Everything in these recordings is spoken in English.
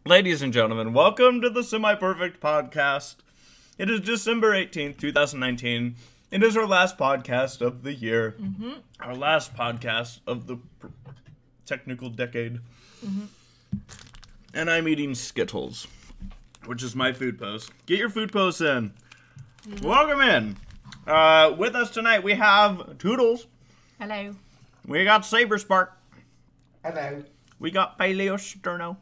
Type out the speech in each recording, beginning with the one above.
Ladies and gentlemen, welcome to the Semi-Perfect Podcast. It is December 18th, 2019. It is our last podcast of the year. Our last podcast of the technical decade. And I'm eating Skittles, which is my food post. Get your food posts in. Welcome in. With us tonight, we have Toodles. Hello. We got Saberspark. Hello. We got PaleoSteno.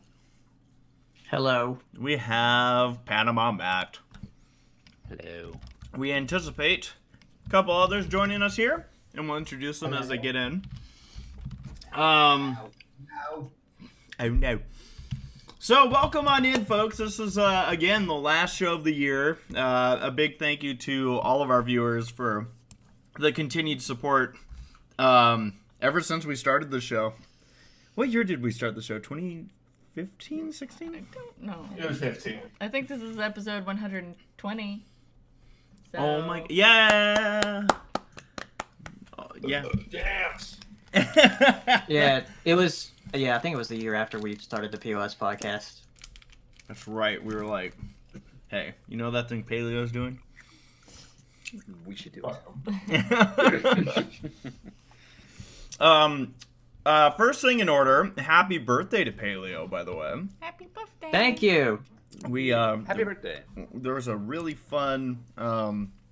Hello. We have PanamaMatt. Hello. We anticipate a couple others joining us here, and we'll introduce them as they get in. Oh no. So welcome on in, folks. This is again the last show of the year. A big thank you to all of our viewers for the continued support ever since we started the show. What year did we start the show? 2015, 16? I don't know. It was 15. I think this is episode 120. So... Oh my, yeah. Oh, yeah. Dance. Yeah, it was. Yeah, I think it was the year after we started the POS podcast. That's right. We were like, hey, you know that thing Paleo's doing? We should do it. First thing in order, happy birthday to Paleo, by the way. Happy birthday. Thank you. We Happy birthday. There was a really fun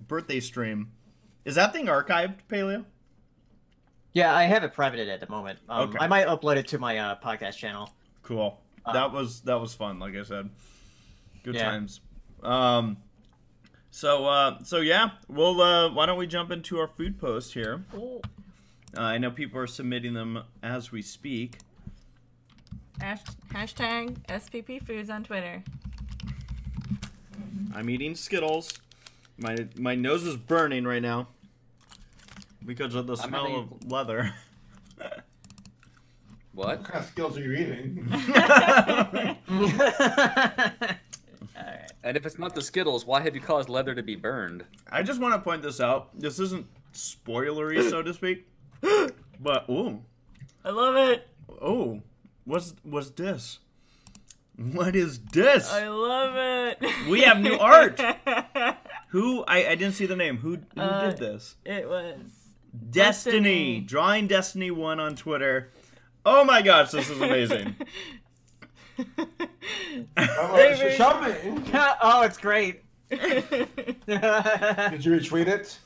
birthday stream. Is that thing archived, Paleo? Yeah, I have it privated at the moment. Okay. I might upload it to my podcast channel. Cool. That was fun, like I said. Good Yeah. times. So yeah, well, why don't we jump into our food post here? Oh. I know people are submitting them as we speak. Hashtag SPP Foods on Twitter. I'm eating Skittles. My nose is burning right now because of the smell of leather. What? What kind of skills are you eating? Alright. And if it's not the Skittles, why have you caused leather to be burned? I just want to point this out. This isn't spoilery, so to speak. But I love it. what's this? What is this? I love it. We have new art. Who? I didn't see the name. Who did this? It was Destiny. Drawing Destiny 1 on Twitter. Oh my gosh, this is amazing. Shove me. Oh, it's great. Did you retweet it?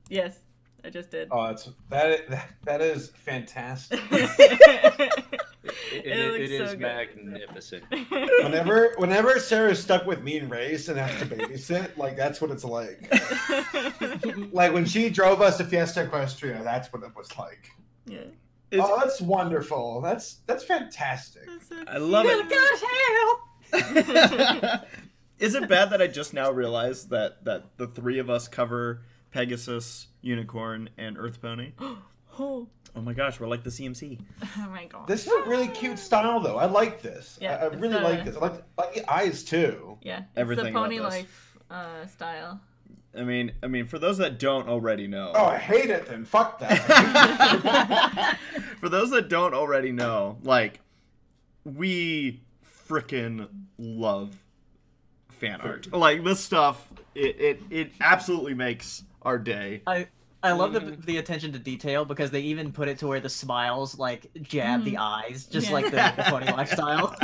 Yes, I just did. Oh, that is fantastic. It It looks is so good. magnificent. Whenever Sarah's stuck with me and Race and has to babysit, like that's what it's like. Like when she drove us to Fiesta Equestria, that's what it was like. Yeah. Oh, that's wonderful. That's fantastic. I love it. Is it bad that I just now realized that the three of us cover Pegasus, Unicorn, and Earth Pony? Oh Oh my gosh, we're like the CMC. my god. This is a really cute style, though. I like this. Yeah, I it's really like this. I like the eyes too. Yeah, it's Everything the about pony this. life style. I mean, for those that don't already know. Oh, I hate it. Then fuck that. For those that don't already know, like, we frickin' love fan art. Like, this stuff, it absolutely makes our day. I love the attention to detail because they even put it to where the smiles like jab the eyes, just like the pony lifestyle.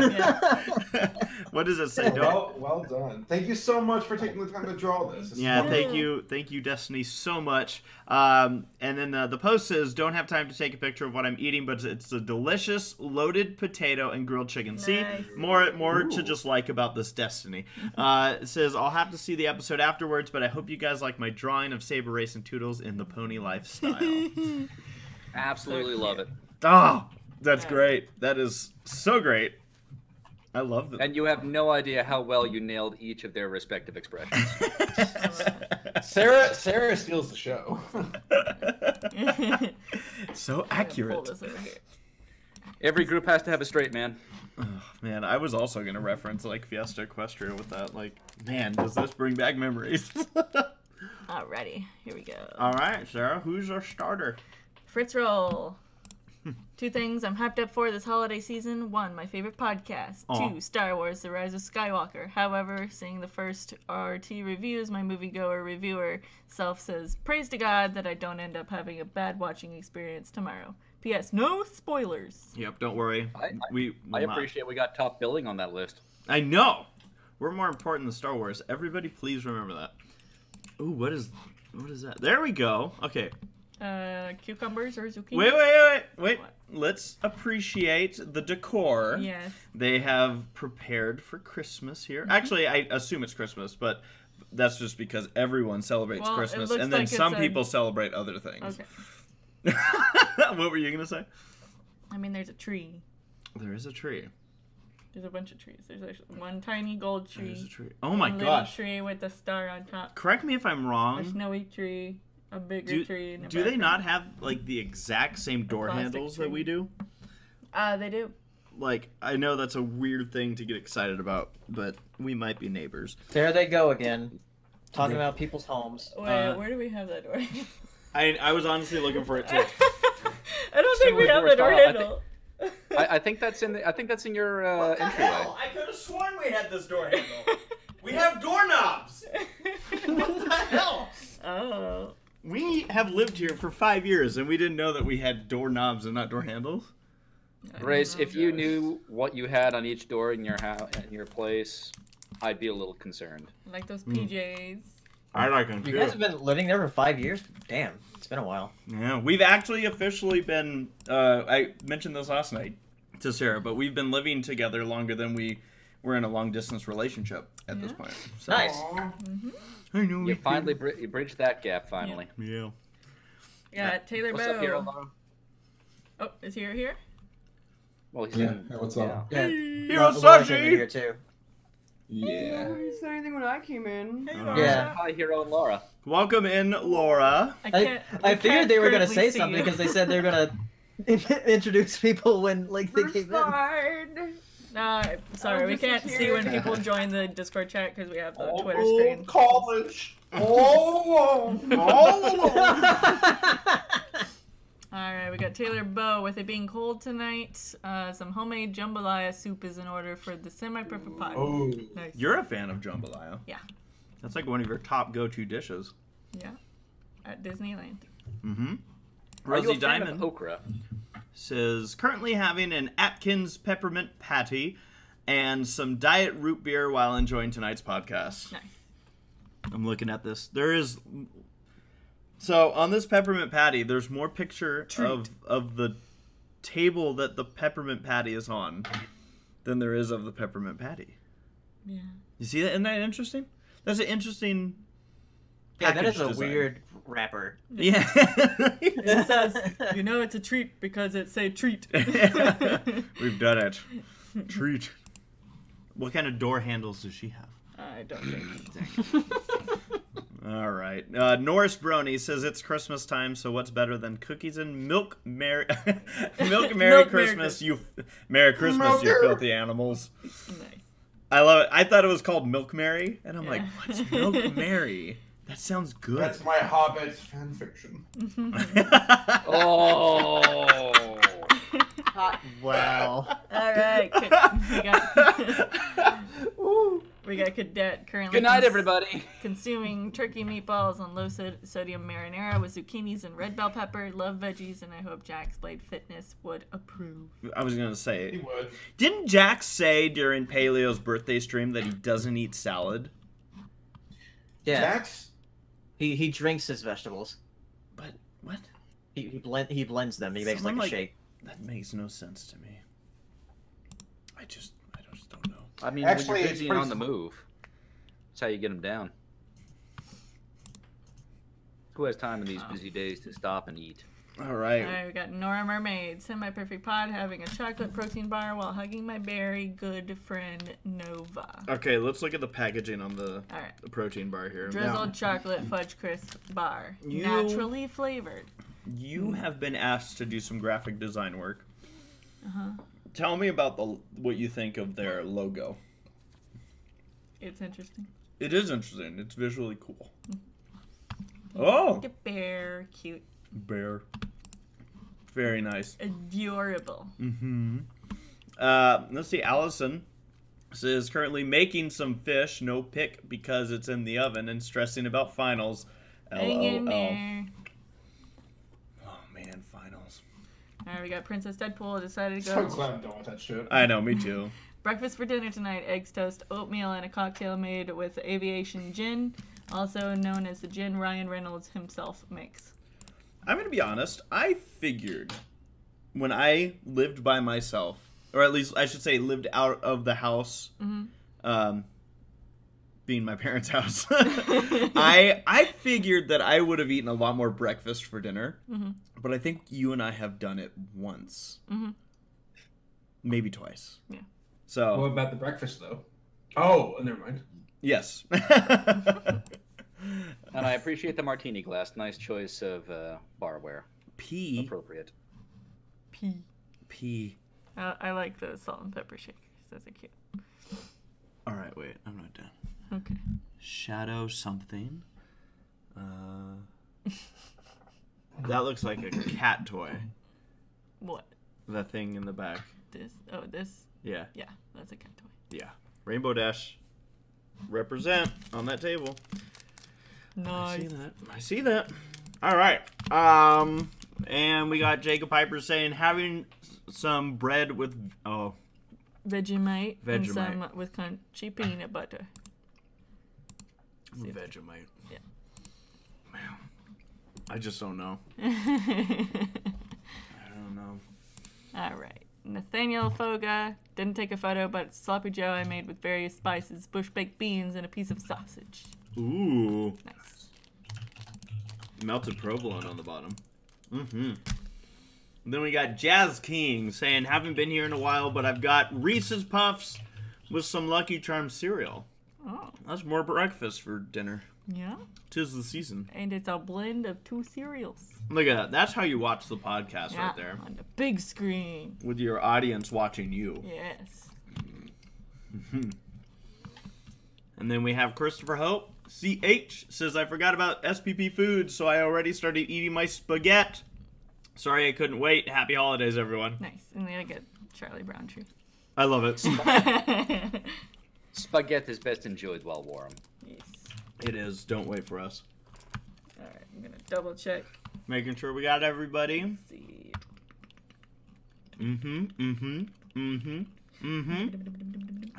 What does it say? Well done. Thank you so much for taking the time to draw this. It's Yeah, wonderful. thank you, Destiny, so much. And then the post says, "Don't have time to take a picture of what I'm eating, but it's a delicious loaded potato and grilled chicken." Nice. See, more to just like about this Destiny. It says, "I'll have to see the episode afterwards, but I hope you guys like my drawing of Saber Race and Toodles in the pony lifestyle." Absolutely love it. Oh, that's great. That is so great. I love them. And you have no idea how well you nailed each of their respective expressions. Sarah steals the show. So Pull accurate. this over here. Every group has to have a straight man. Oh, man, I was also gonna reference like Fiesta Equestria with that. Like, man, does this bring back memories? Alrighty, here we go. All right, Sarah, who's our starter? Fritz roll. 2 things I'm hyped up for this holiday season. 1, my favorite podcast. Aw. 2, Star Wars The Rise of Skywalker. However, seeing the first RT reviews, my moviegoer reviewer self says, praise to God that I don't end up having a bad watching experience tomorrow. P.S. No spoilers. Yep, don't worry. I will not. appreciate we got top billing on that list. I know. We're more important than Star Wars. Everybody, please remember that. Ooh, what is that? There we go. Okay. Cucumbers or zucchini? Wait. What? Let's appreciate the decor. Yes. They have prepared for Christmas here. Actually, I assume it's Christmas, but that's just because everyone celebrates Well, it Christmas, looks and then like it's some a- people celebrate other things. Okay. What were you gonna say? I mean, there's a tree. There is a tree. There's a bunch of trees. There's actually one tiny gold tree. There's a tree. Oh my a little gosh! tree with a star on top. Correct me if I'm A wrong. snowy tree. A bigger tree. In the Do they background. not have like the exact same door plastic handles tree. that we do? They do. Like, I know that's a weird thing to get excited about, but we might be neighbors. There they go again, talking about people's homes. Wait, where do we have that door? I was honestly looking for it too. I don't think we have the door handle. I think that's in your entryway. I could have sworn we had this door handle. We have doorknobs. What the hell? Oh. We have lived here for 5 years, and we didn't know that we had doorknobs and not door handles. Race, if you knew what you had on each door in your house, in your place, I'd be a little concerned. Like those PJs. I like them You guys have been living there for 5 years? Damn, it's been a while. Yeah, we've actually officially been. I mentioned this last night to Sarah, but we've been living together longer than we were in a long distance relationship at this point. So, Nice. I know. You finally you bridged that gap finally. Yeah. Yeah, Taylor What's up, Hero? Bow. Oh, is he here? Well, he's Yeah, in. hey, what's up? Yeah. Hirosashii! Came in here too. Yeah. didn't say anything when I came in. Yeah. Hi, Hero and Laura. Welcome in, Laura. I figured they were gonna say something because they said they were gonna introduce people when like they came in. Fine. No, sorry, we just can't was see here. when people join the Discord chat because we have the Twitter Oh, screen. college. Alright, we got Taylor Bow. With it being cold tonight, some homemade jambalaya soup is in order for the semi-perfect pot. Oh. Nice. You're a fan of jambalaya. Yeah. That's like one of your top go-to dishes. Yeah. At Disneyland. Mm-hmm. Are you Rosie a fan Diamond of okra? says, currently having an Atkins peppermint patty and some diet root beer while enjoying tonight's podcast. Nice. I'm looking at this. There is... So, on this peppermint patty, there's more picture of the table that the peppermint patty is on than there is of the peppermint patty. Yeah. You see that? Isn't that interesting? That's an interesting Yeah, that is package a design. weird wrapper. Yeah. It says, you know it's a treat because it's a treat. We've done it. Treat. What kind of door handles does she have? I don't think. All right. Norris Brony says it's Christmas time, so what's better than cookies and milk? Merry Merry Christmas, you Merry Christmas, you filthy animals. Nice. I love it. I thought it was called Milk Mary, and I'm like, what's Milk Mary? That sounds good. That's my Hobbit fan fiction. Oh. Wow. All right. We got Cadet currently. Good night, everybody. Consuming turkey meatballs on low sodium marinara with zucchinis and red bell pepper. Love veggies, and I hope Jack's Blade Fitness would approve. I was gonna He say, would. didn't Jack say during Paleo's birthday stream that he doesn't eat salad? Yeah. Jax? He drinks his vegetables. But what? He blends them. He makes Someone like a like- shake. That makes no sense to me. I just don't know. I mean, Actually, when you're it's busy and pretty on the move, that's how you get them down. Who has time in these busy days to stop and eat? All right. All right, we got Nora Mermaid, semi-perfect pod, having a chocolate protein bar while hugging my very good friend Nova. Okay, let's look at the packaging on the All right. protein bar here. Drizzled chocolate fudge crisp bar, You- naturally flavored. You have been asked to do some graphic design work. Uh-huh. Tell me about what you think of their logo. It's interesting. It is interesting. It's visually cool. Oh, Like a bear, cute. bear. Very nice. Adorable. Mm-hmm. Let's see. Allison is currently making some fish. No pick because it's in the oven and stressing about finals. Hang in LOL. there. Oh man, finals. Alright, we got Princess Deadpool decided to So go. glad I'm done with that shit. I know, me too. Breakfast for dinner tonight: eggs, toast, oatmeal, and a cocktail made with aviation gin, also known as the gin Ryan Reynolds himself makes. I'm gonna be honest. I figured when I lived by myself, or at least I should say lived out of the house, being my parents' house, I figured that I would have eaten a lot more breakfast for dinner. But I think you and I have done it once, maybe twice. Yeah. So. What about the breakfast though? Oh, never mind. Yes. And I appreciate the martini glass. Nice choice of barware. P. Appropriate. P. I like the salt and pepper shakers. Those are cute. All right, wait. I'm not done. Okay. Shadow something. That looks like a cat toy. What? The thing in the back. This? Oh, this? Yeah. Yeah, that's a cat toy. Yeah. Rainbow Dash. Represent on that table. Nice. I see that. I see that. All right. And we got Jacob Piper saying having some bread with Vegemite. And Vegemite. some with crunchy peanut butter. Vegemite. Yeah. Man, I just don't know. I don't know. All right. Nathaniel Foga didn't take a photo, but it's sloppy joe I made with various spices, bush baked beans, and a piece of sausage. Ooh. Nice. Melted provolone on the bottom. Mm-hmm. Then we got Jazz King saying, haven't been here in a while, but I've got Reese's Puffs with some Lucky Charms cereal. Oh. That's more breakfast for dinner. Yeah. 'Tis the season. And it's a blend of 2 cereals. Look at that. That's how you watch the podcast right there. On the big screen. With your audience watching you. Yes. And then we have Christopher Hope. CH says, I forgot about SPP Foods, so I already started eating my spaghetti. Sorry I couldn't wait. Happy holidays, everyone. Nice. And then I get Charlie Brown tree. I love it. Spaghetti is best enjoyed while warm. Yes. It is. Don't wait for us. All right. I'm going to double check. Making sure we got everybody. Let's see. I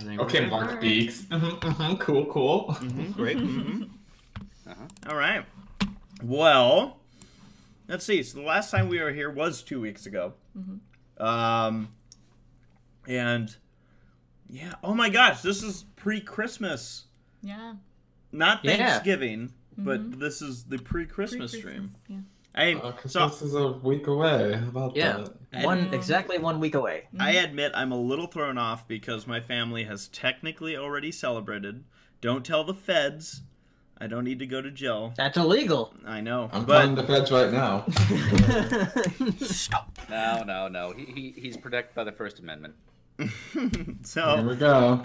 think Okay, we're good. Mark Beeks. Cool. Great. All right. Well, let's see. So the last time we were here was 2 weeks ago. And yeah. Oh my gosh, this is pre-Christmas. Yeah. Not Yeah. Thanksgiving, but this is the pre-Christmas stream. Yeah. I Christmas is a week away. How about that? Exactly 1 week away. I admit I'm a little thrown off because my family has technically already celebrated. Don't tell the feds. I don't need to go to jail. That's illegal. I know. I'm but calling the feds right now. stop. No. He's protected by the First Amendment. So Here we go.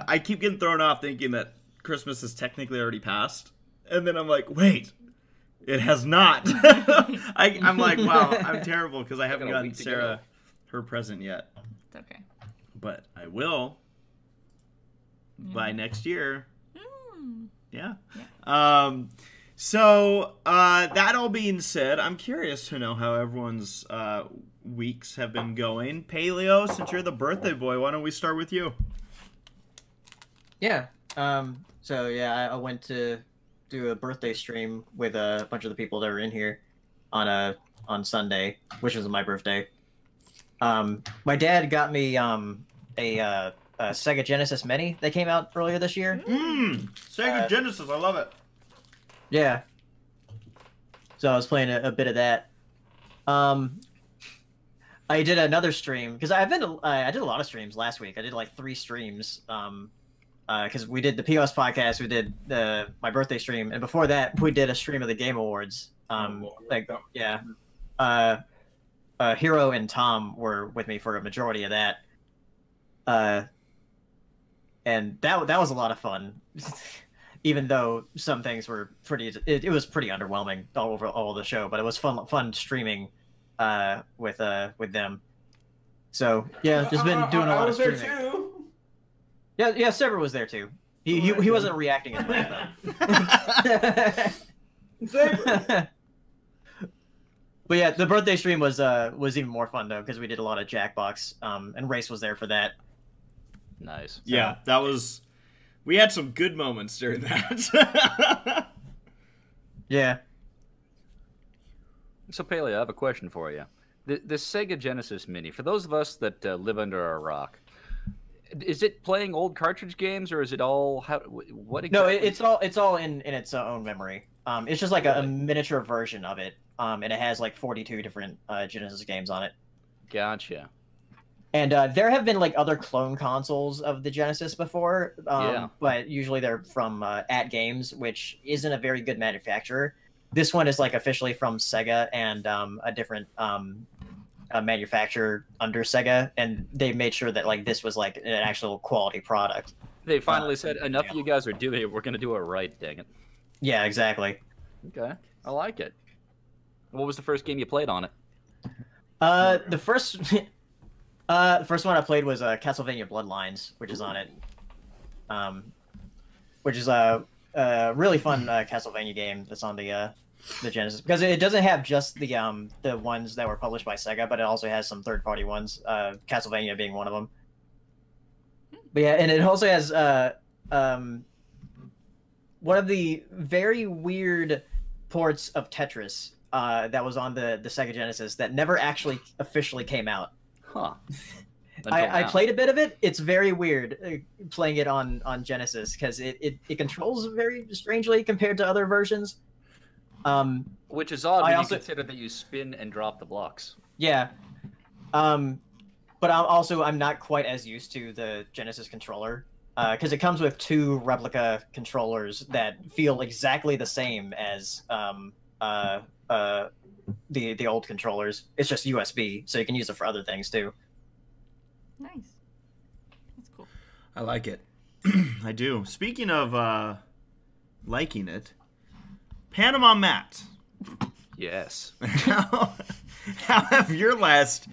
I keep getting thrown off thinking that Christmas is technically already passed, and then I'm like, wait, it has not. I'm like, wow, I'm terrible because I haven't got a gotten week to Sarah her present yet, It's okay. but I will by next year. Yeah. So, that all being said, I'm curious to know how everyone's weeks have been going. Paleo, since you're the birthday boy, why don't we start with you? Yeah. So yeah, I went to do a birthday stream with a bunch of the people that were in here on Sunday, which was my birthday. My dad got me a Sega Genesis Mini that came out earlier this year. Sega Genesis, I love it. Yeah. So I was playing a bit of that. I did another stream because I did a lot of streams last week. I did like 3 streams. Because we did the POS podcast, we did my birthday stream, and before that we did a stream of the Game Awards. Hero and Tom were with me for a majority of that. And that was a lot of fun. even though some things were it was pretty underwhelming all the show, but it was fun streaming with them. So yeah, just been doing a lot of streaming. There too. Yeah, Sever was there too. He wasn't reacting as much though. Saber. But yeah, the birthday stream was even more fun though, because we did a lot of Jackbox, and Race was there for that. Nice. Yeah, that was. We had some good moments during that. Yeah. So Paleo, I have a question for you. The Sega Genesis Mini, for those of us that live under a rock, is it playing old cartridge games, or is it all what exactly? No, it's all in its own memory. It's just like a miniature version of it, and it has like 42 different Genesis games on it. Gotcha. And there have been like other clone consoles of the Genesis before, but usually they're from ACRace, which isn't a very good manufacturer. This one is like officially from Sega and a different manufacturer under Sega, and they made sure that like this was like an actual quality product. They finally said, enough of you guys are doing it, we're going to do it right, dang it. Yeah, exactly. Okay, I like it. What was the first game you played on it? The first one I played was Castlevania Bloodlines, which is on it. Which is a really fun Castlevania game that's on the Genesis, because it doesn't have just the ones that were published by Sega, but it also has some third-party ones, Castlevania being one of them. But yeah, and it also has one of the very weird ports of Tetris that was on the Sega Genesis that never actually officially came out. Huh. I played a bit of it. It's very weird playing it on Genesis, because it controls very strangely compared to other versions. Which is odd when you consider that you spin and drop the blocks. Yeah. But I'm not quite as used to the Genesis controller, because it comes with 2 replica controllers that feel exactly the same as the old controllers. It's just USB, so you can use it for other things too. Nice. That's cool. I like it. I do. Speaking of liking it, PanamaMatt. Yes. How have your last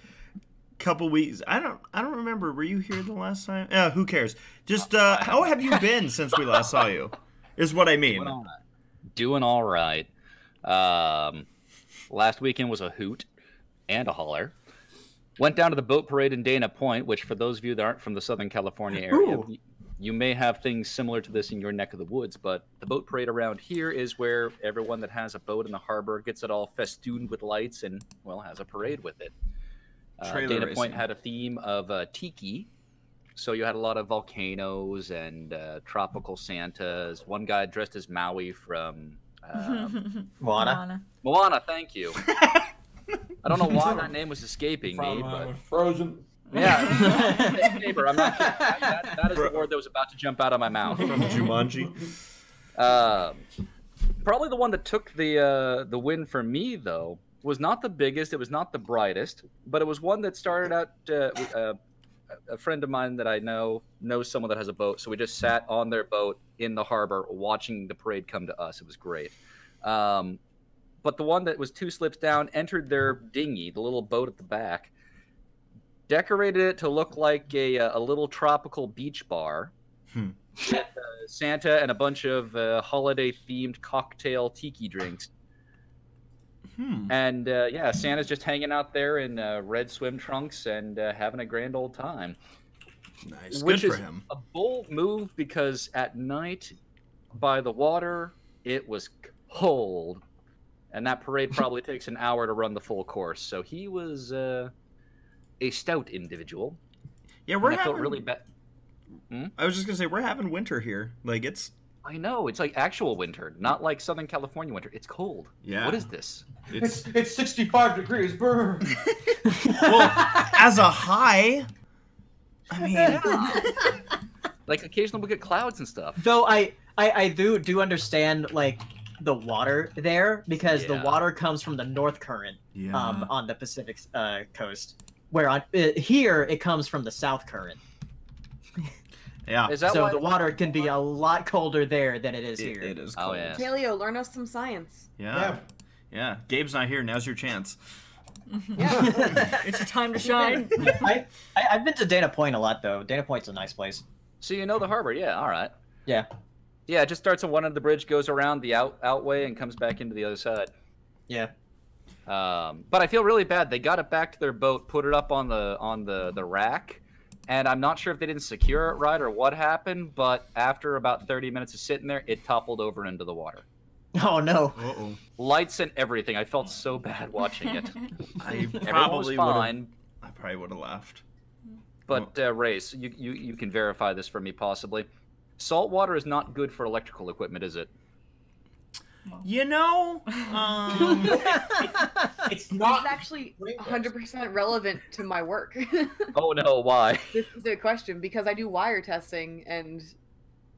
couple weeks? I don't remember. Were you here the last time? Who cares? Just how have you been since we last saw you? Is what I mean. Doing all right. Last weekend was a hoot and a holler. Went down to the boat parade in Dana Point, which for those of you that aren't from the Southern California area, you may have things similar to this in your neck of the woods, but the boat parade around here is where everyone that has a boat in the harbor gets it all festooned with lights and, well, has a parade with it. Dana Point had a theme of tiki, so you had a lot of volcanoes and tropical Santas. One guy dressed as Maui from Moana. Moana, thank you. I don't know why that name was escaping me, but Frozen. Yeah, neighbor. I'm not kidding. That is the word that was about to jump out of my mouth. From Jumanji. Probably the one that took the win for me, though, was not the biggest. It was not the brightest, but it was one that started out. A friend of mine that I knows someone that has a boat, so we just sat on their boat in the harbor watching the parade come to us. It was great. But the one that was 2 slips down entered their dinghy, the little boat at the back, decorated it to look like a little tropical beach bar. With, Santa and a bunch of holiday-themed cocktail tiki drinks. And yeah, Santa's just hanging out there in red swim trunks and having a grand old time. Nice. Which Good for is him. a bold move, because at night by the water it was cold, and that parade probably takes an hour to run the full course. So he was a stout individual. Yeah, we're I having. felt really bad. I was just gonna say we're having winter here. Like it's. I know, it's like actual winter, not like Southern California winter. It's cold. Yeah. What is this? It's 65 degrees, brr. Well, as a high. I mean, like occasionally we'll get clouds and stuff. Though I do understand like the water there, because the water comes from the North Current on the Pacific coast, where on here it comes from the South Current. Yeah. Is that So why the water can be a lot colder there than it is here. It is Oh, cold. yeah. Paleo, learn us some science. Yeah. Yeah. Gabe's not here. Now's your chance. It's your time to shine. I've been to Dana Point a lot, though. Dana Point's a nice place. So you know the harbor? Yeah. All right. Yeah. Yeah. It just starts on one end of the bridge, goes around the outway, and comes back into the other side. Yeah. But I feel really bad. They got it back to their boat, put it up on the rack, and I'm not sure if they didn't secure it right or what happened. But after about 30 minutes of sitting there, it toppled over into the water. Oh, no. Uh-oh. Lights and everything. I felt so bad watching it. I Everyone was probably fine. I probably would have laughed. But Race, you can verify this for me possibly. Salt water is not good for electrical equipment, is it? You know, It's This not is actually 100% relevant to my work. Oh no, why? This is a question because I do wire testing, and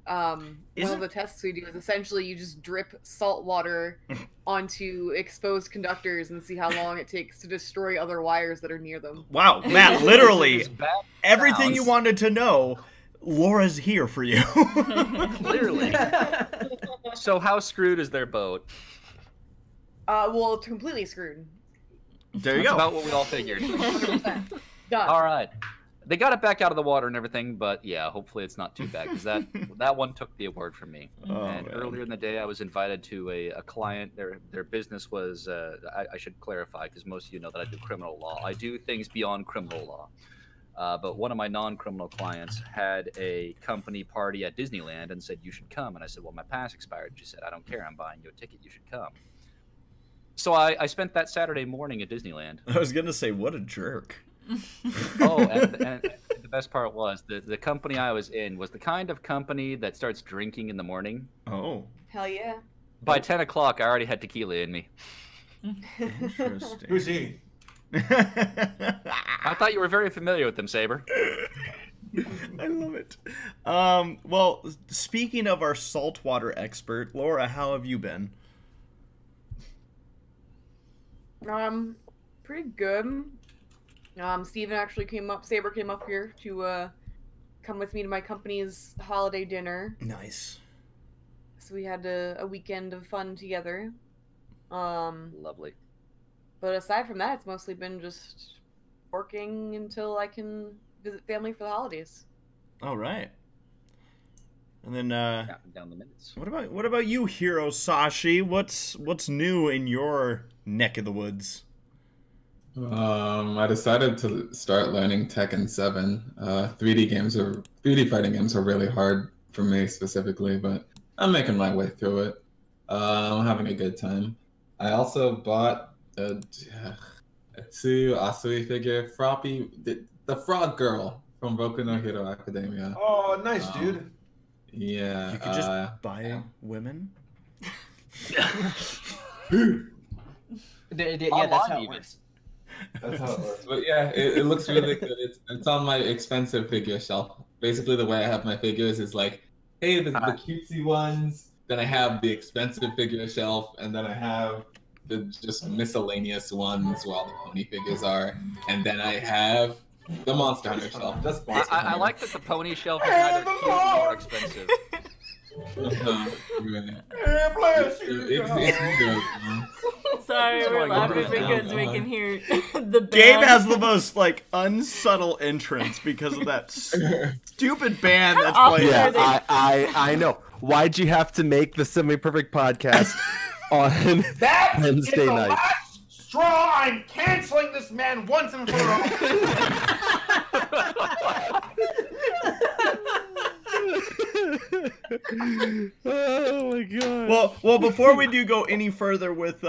one Is of the tests we do is essentially you just drip salt water onto exposed conductors and see how long it takes to destroy other wires that are near them. wow, Matt, literally As bad everything you sounds. wanted to know, Laura's here for you. Clearly. So how screwed is their boat? Well, it's completely screwed. There you That's go. about what we all figured. 100%. Done. All right. They got it back out of the water and everything, but yeah, hopefully it's not too bad because that one took the award from me. Oh, And man. earlier in the day, I was invited to a client. Their business was I should clarify because most of you know that I do criminal law. I do things beyond criminal law. But one of my non-criminal clients had a company party at Disneyland and said, you should come. And I said, well, my pass expired. She said, I don't care. I'm buying you a ticket. You should come. So I spent that Saturday morning at Disneyland. I was gonna say, what a jerk. Oh, and the best part was the company I was in was the kind of company that starts drinking in the morning. Oh, Hell yeah. By 10 o'clock, I already had tequila in me. interesting. Who's he? I thought you were very familiar with them, Saber. I love it. Well, speaking of our saltwater expert, Laura, how have you been? Pretty good. Steven actually Saber came up here to come with me to my company's holiday dinner. Nice. So we had a weekend of fun together. Lovely. But aside from that, it's mostly been just working until I can visit family for the holidays. All right. And then, Counting down the minutes. what about you, Hirosashii? What's new in your neck of the woods? I decided to start learning Tekken 7. 3D fighting games are really hard for me specifically, but I'm making my way through it. I'm having a good time. I also bought a Tsu Asui figure, Froppy, the frog girl from Boku no Hero Academia. Oh, nice, dude. Yeah. You could just buy women. Yeah, that's how it works. That's how it works. But yeah, it looks really good. It's on my expensive figure shelf. Basically, the way I have my figures is like, hey, the cutesy ones. Then I have the expensive figure shelf, and then I have the just miscellaneous ones where all the pony figures are, and then I have the Monster Hunter shelf. Just Monster I Hunter. like that the pony shelf is neither cute nor expensive. Right. Bless It's good, man. Sorry, we're going on laughing right because we can hear the band. Gabe has the most like unsubtle entrance because of that stupid band that's How playing. often Yeah, are they- I know. Why'd you have to make the semi-perfect podcast on That Wednesday is the night? last straw. I'm canceling this man once and for Oh my god. Well, before we do go any further with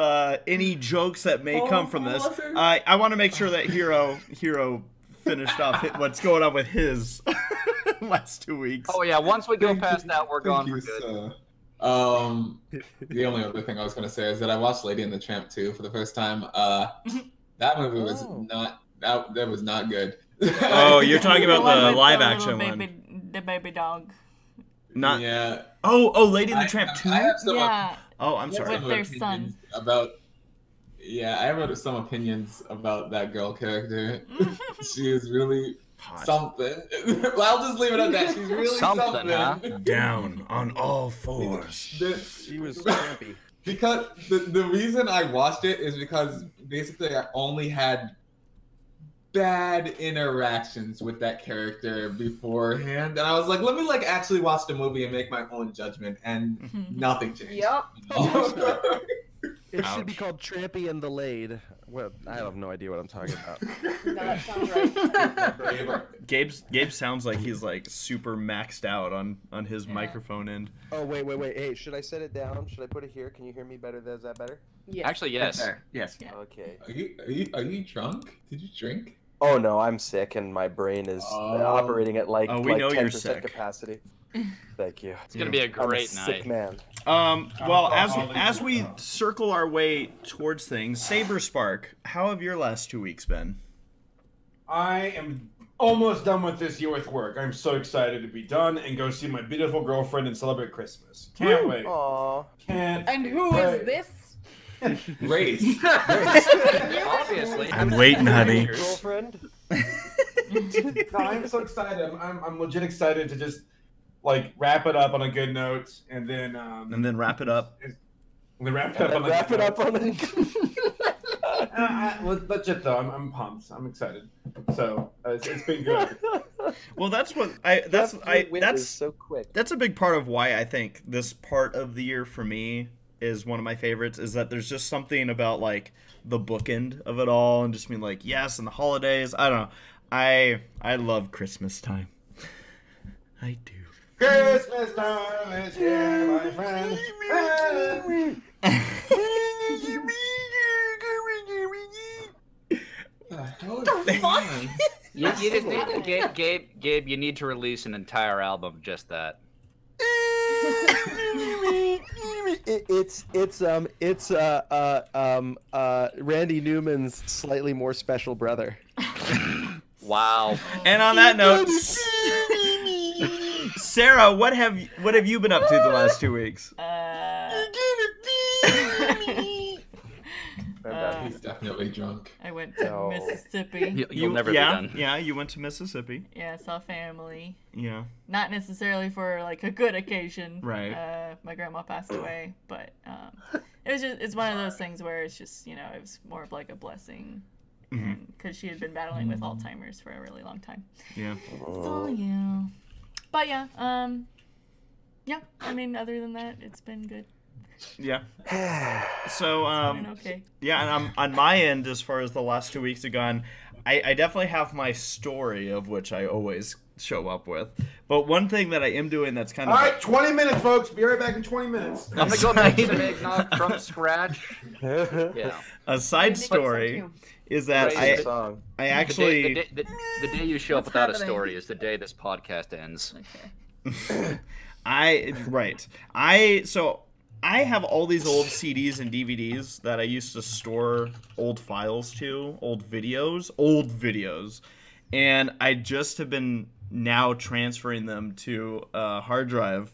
any jokes that may come from this, I want to make sure that Hero finished off what's going on with his last 2 weeks. Oh yeah, once we go Thank past you. that, we're gone for Thank you, good. sir. The only other thing I was going to say is that I watched Lady and the Tramp 2 for the first time. That movie was that was not good. Oh, you're talking about one the with live the action little one. the baby dog. Not. Yeah. Oh, Lady and the Tramp 2. I have some Yeah, Oh, I'm sorry. With their opinions son. about. Yeah, I wrote some opinions about that girl character. She is really Hot. something. I'll just leave it at that. She's really Something, huh? Down on all fours. She was trampy. Because the reason I watched it is because basically I only had bad interactions with that character beforehand, and I was like, let me like actually watch the movie and make my own judgment, and nothing changed. Yep. It should be called Trampy and the Laid. Well, I have no idea what I'm talking about. No, that sounds right. Gabe sounds like he's like super maxed out on his microphone end. Oh wait. Hey, should I set it down? Should I put it here? Can you hear me better? Is that better? Yeah. Actually, yes. Yes. Yeah. Okay. Are you drunk? Did you drink? Oh no, I'm sick and my brain is operating at like, we know you're 10% sick. capacity. Thank you. It's gonna be a I'm great sick night. man. Well, as we circle our way towards things, Saberspark, how have your last 2 weeks been? I am almost done with this year with work. I'm so excited to be done and go see my beautiful girlfriend and celebrate Christmas. Can't wait. Aww. Can't. And who wait. is this? Race. Obviously. I'm waiting, honey. Girlfriend. No, I'm so excited. I'm legit excited to just like wrap it up on a good note, and then wrap it up. And then wrap it up on a Wrap good it up note. on a Legit though, I'm pumped. I'm excited. So it's been good. Well, that's so quick. that's a big part of why I think this part of the year for me is one of my favorites, is that there's just something about like the bookend of it all and just being like, yes, and the holidays. I don't know. I love Christmas time. I do. Christmas time is here, my friend. You just need, Gabe, you need to release an entire album of just that. It's Randy Newman's slightly more special brother. Wow. And on that note, Sarah, what have you been up to the last 2 weeks? He's definitely drunk. I went to Mississippi. You'll never be done. Yeah, you went to Mississippi. Yeah, saw family. Yeah. Not necessarily for like a good occasion. Right. My grandma passed away, but it's one of those things where it's just, it was more of like a blessing, because she had been battling with Alzheimer's for a really long time. Yeah. So yeah. But yeah, I mean, other than that, it's been good. Yeah. So Okay. yeah, and on my end, as far as the last 2 weeks have gone, I definitely have my story, of which I always show up with. But one thing that I am doing that's kind of... All right, 20 minutes, folks. Be right back in 20 minutes. I'm gonna go make some eggnog from scratch. Yeah. A side story is that I actually... The day you show up without a story is the day this podcast ends. Okay. I have all these old CDs and DVDs that I used to store old files to, old videos, and I just have been now transferring them to a hard drive,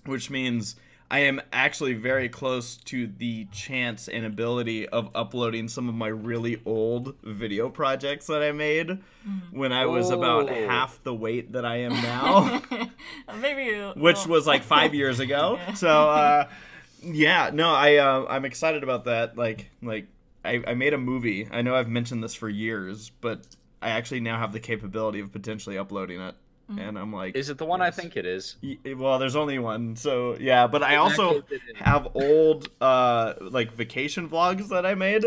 which means I am actually very close to the chance and ability of uploading some of my really old video projects that I made when I was about half the weight that I am now. Which was like 5 years ago. Yeah. So, yeah, no, I'm excited about that. Like I made a movie. I know I've mentioned this for years, but I actually now have the capability of potentially uploading it. And I'm like, is it the one I think it is? Well, there's only one, so yeah. But I also have old like vacation vlogs that I made,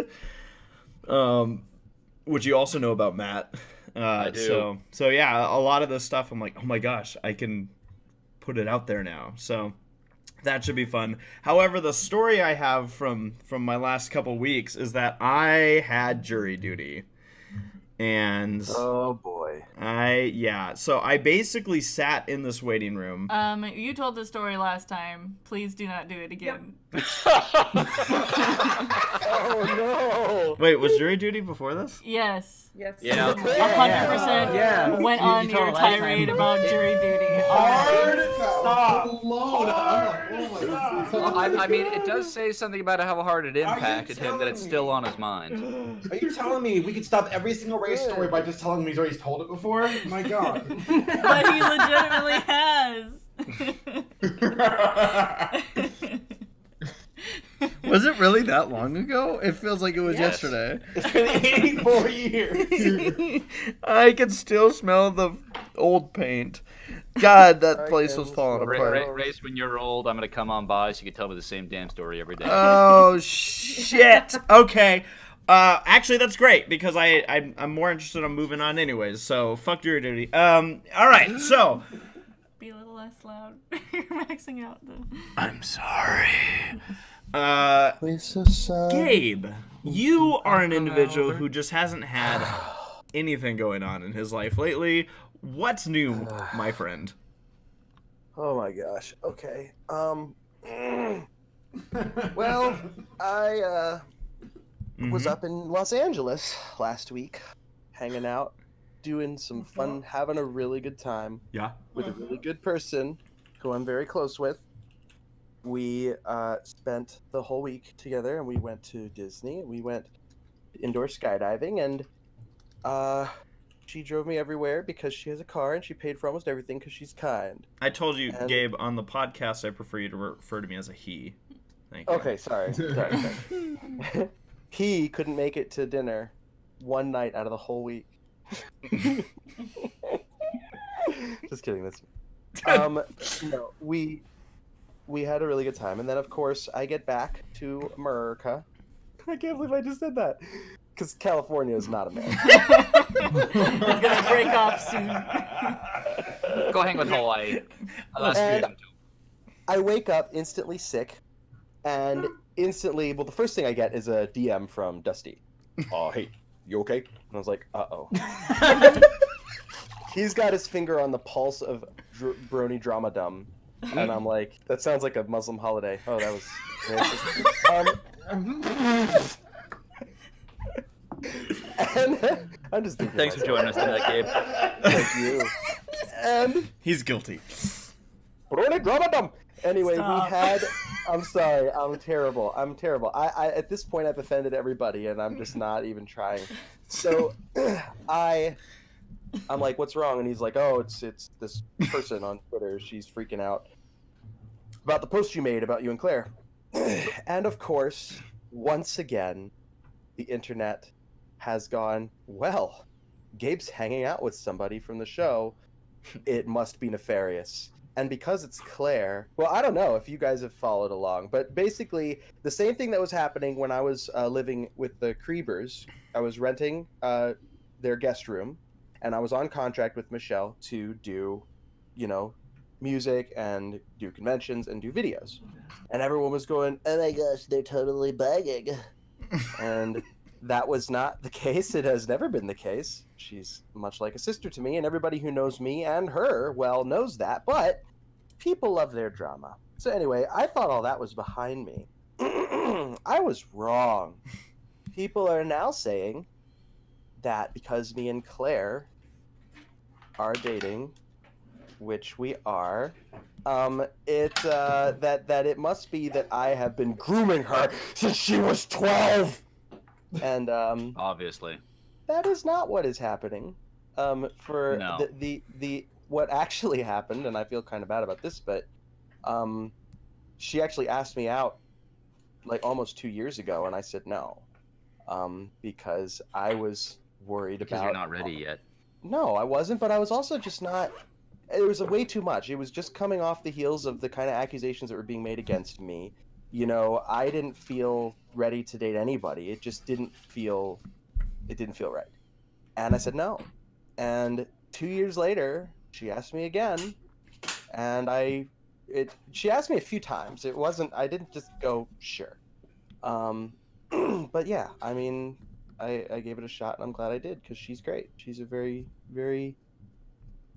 which you also know about Matt. I do. So yeah, a lot of this stuff I'm like, oh my gosh, I can put it out there now. So that should be fun. However, the story I have from my last couple weeks is that I had jury duty. And oh boy. So I basically sat in this waiting room. You told the story last time. Please do not do it again. Yep. Oh no. Wait, was jury duty before this? Yes. Yes. Yeah. 100% went on your tirade about jury duty. Alone. I mean, it does say something about how hard it impacted him that it's still on his mind. Are you telling me we could stop every single race story by just telling me he's already told it before? My God. But he legitimately has. Was it really that long ago? It feels like it was Yes. yesterday. It's been 84 years. I can still smell the old paint. God, that place was falling apart. Race, when you're old, I'm gonna come on by so you can tell me the same damn story every day. Oh shit. Okay. Actually, that's great because I'm more interested in moving on anyways. So fuck your duty. All right. So Be a little less loud. You're maxing out though. I'm sorry. Gabe, you are an individual who just hasn't had anything going on in his life lately. What's new, my friend? Oh my gosh. Okay. Well, I was up in Los Angeles last week, hanging out, doing some fun, having a really good time. Yeah. With a really good person who I'm very close with. We spent the whole week together, and we went to Disney. We went indoor skydiving, and she drove me everywhere because she has a car, and she paid for almost everything because she's kind. I told you, Gabe, on the podcast, I prefer you to refer to me as a he. Thank you. Okay, sorry. sorry. He couldn't make it to dinner one night out of the whole week. Just kidding. That's no, we had a really good time, and then of course I get back to America. I can't believe I just said that because California is not America. It's gonna break off soon. Go hang with Hawaii. I wake up instantly sick, and instantly, well, the first thing I get is a DM from Dusty. Oh, hey, you okay? And I was like, uh-oh. He's got his finger on the pulse of Brony Dramadum. And I'm like, that sounds like a Muslim holiday. Oh, that was racist. And I'm just Thanks for joining us tonight, Gabe. Thank you. And he's guilty. Brony Dramadum. Anyway, Stop. we had. I'm sorry. I'm terrible. I at this point I've offended everybody, and I'm just not even trying. So, I'm like, what's wrong? And he's like, oh, it's this person on Twitter. She's freaking out about the post you made about you and Claire. And of course, once again, the internet has gone, well, Gabe's hanging out with somebody from the show. It must be nefarious. And because it's Claire, well, I don't know if you guys have followed along, but basically the same thing that was happening when I was living with the Kriebers. I was renting their guest room, and I was on contract with Michelle to do, music and do conventions and do videos. And everyone was going, oh my gosh, they're totally bugging. And that was not the case. It has never been the case. She's much like a sister to me, and everybody who knows me and her, well, knows that. But people love their drama. So anyway, I thought all that was behind me. I was wrong. People are now saying that because me and Claire are dating, which we are, that it must be that I have been grooming her since she was 12. And Obviously. that is not what is happening. For No. the what actually happened, and I feel kind of bad about this, but she actually asked me out like almost 2 years ago, and I said no, because I was worried Because about. you're not ready yet. No, I wasn't, but I was also just not. It was way too much. It was just coming off the heels of the kind of accusations that were being made against me. I didn't feel ready to date anybody. It just didn't feel right. And I said no. And 2 years later, she asked me again, and she asked me a few times. I didn't just go, sure. But yeah, I mean, I gave it a shot, and I'm glad I did, because she's great. She's a very, very,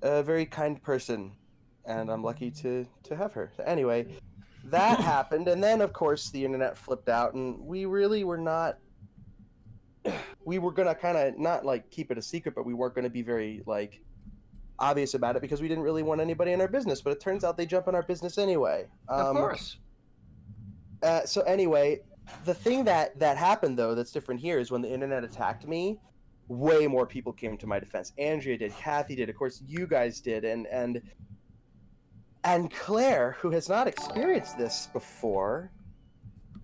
very kind person, and I'm lucky to have her. So anyway, that happened, and then, of course, the internet flipped out, and we really were not... We were going to kind of, not, like, keep it a secret, but we weren't going to be very, like, obvious about it because we didn't really want anybody in our business, but it turns out they jump in our business anyway. Of course. So anyway, the thing that happened though that's different here is when the internet attacked me, way more people came to my defense. Andrea did, Kathy did, of course you guys did, and Claire, who has not experienced this before,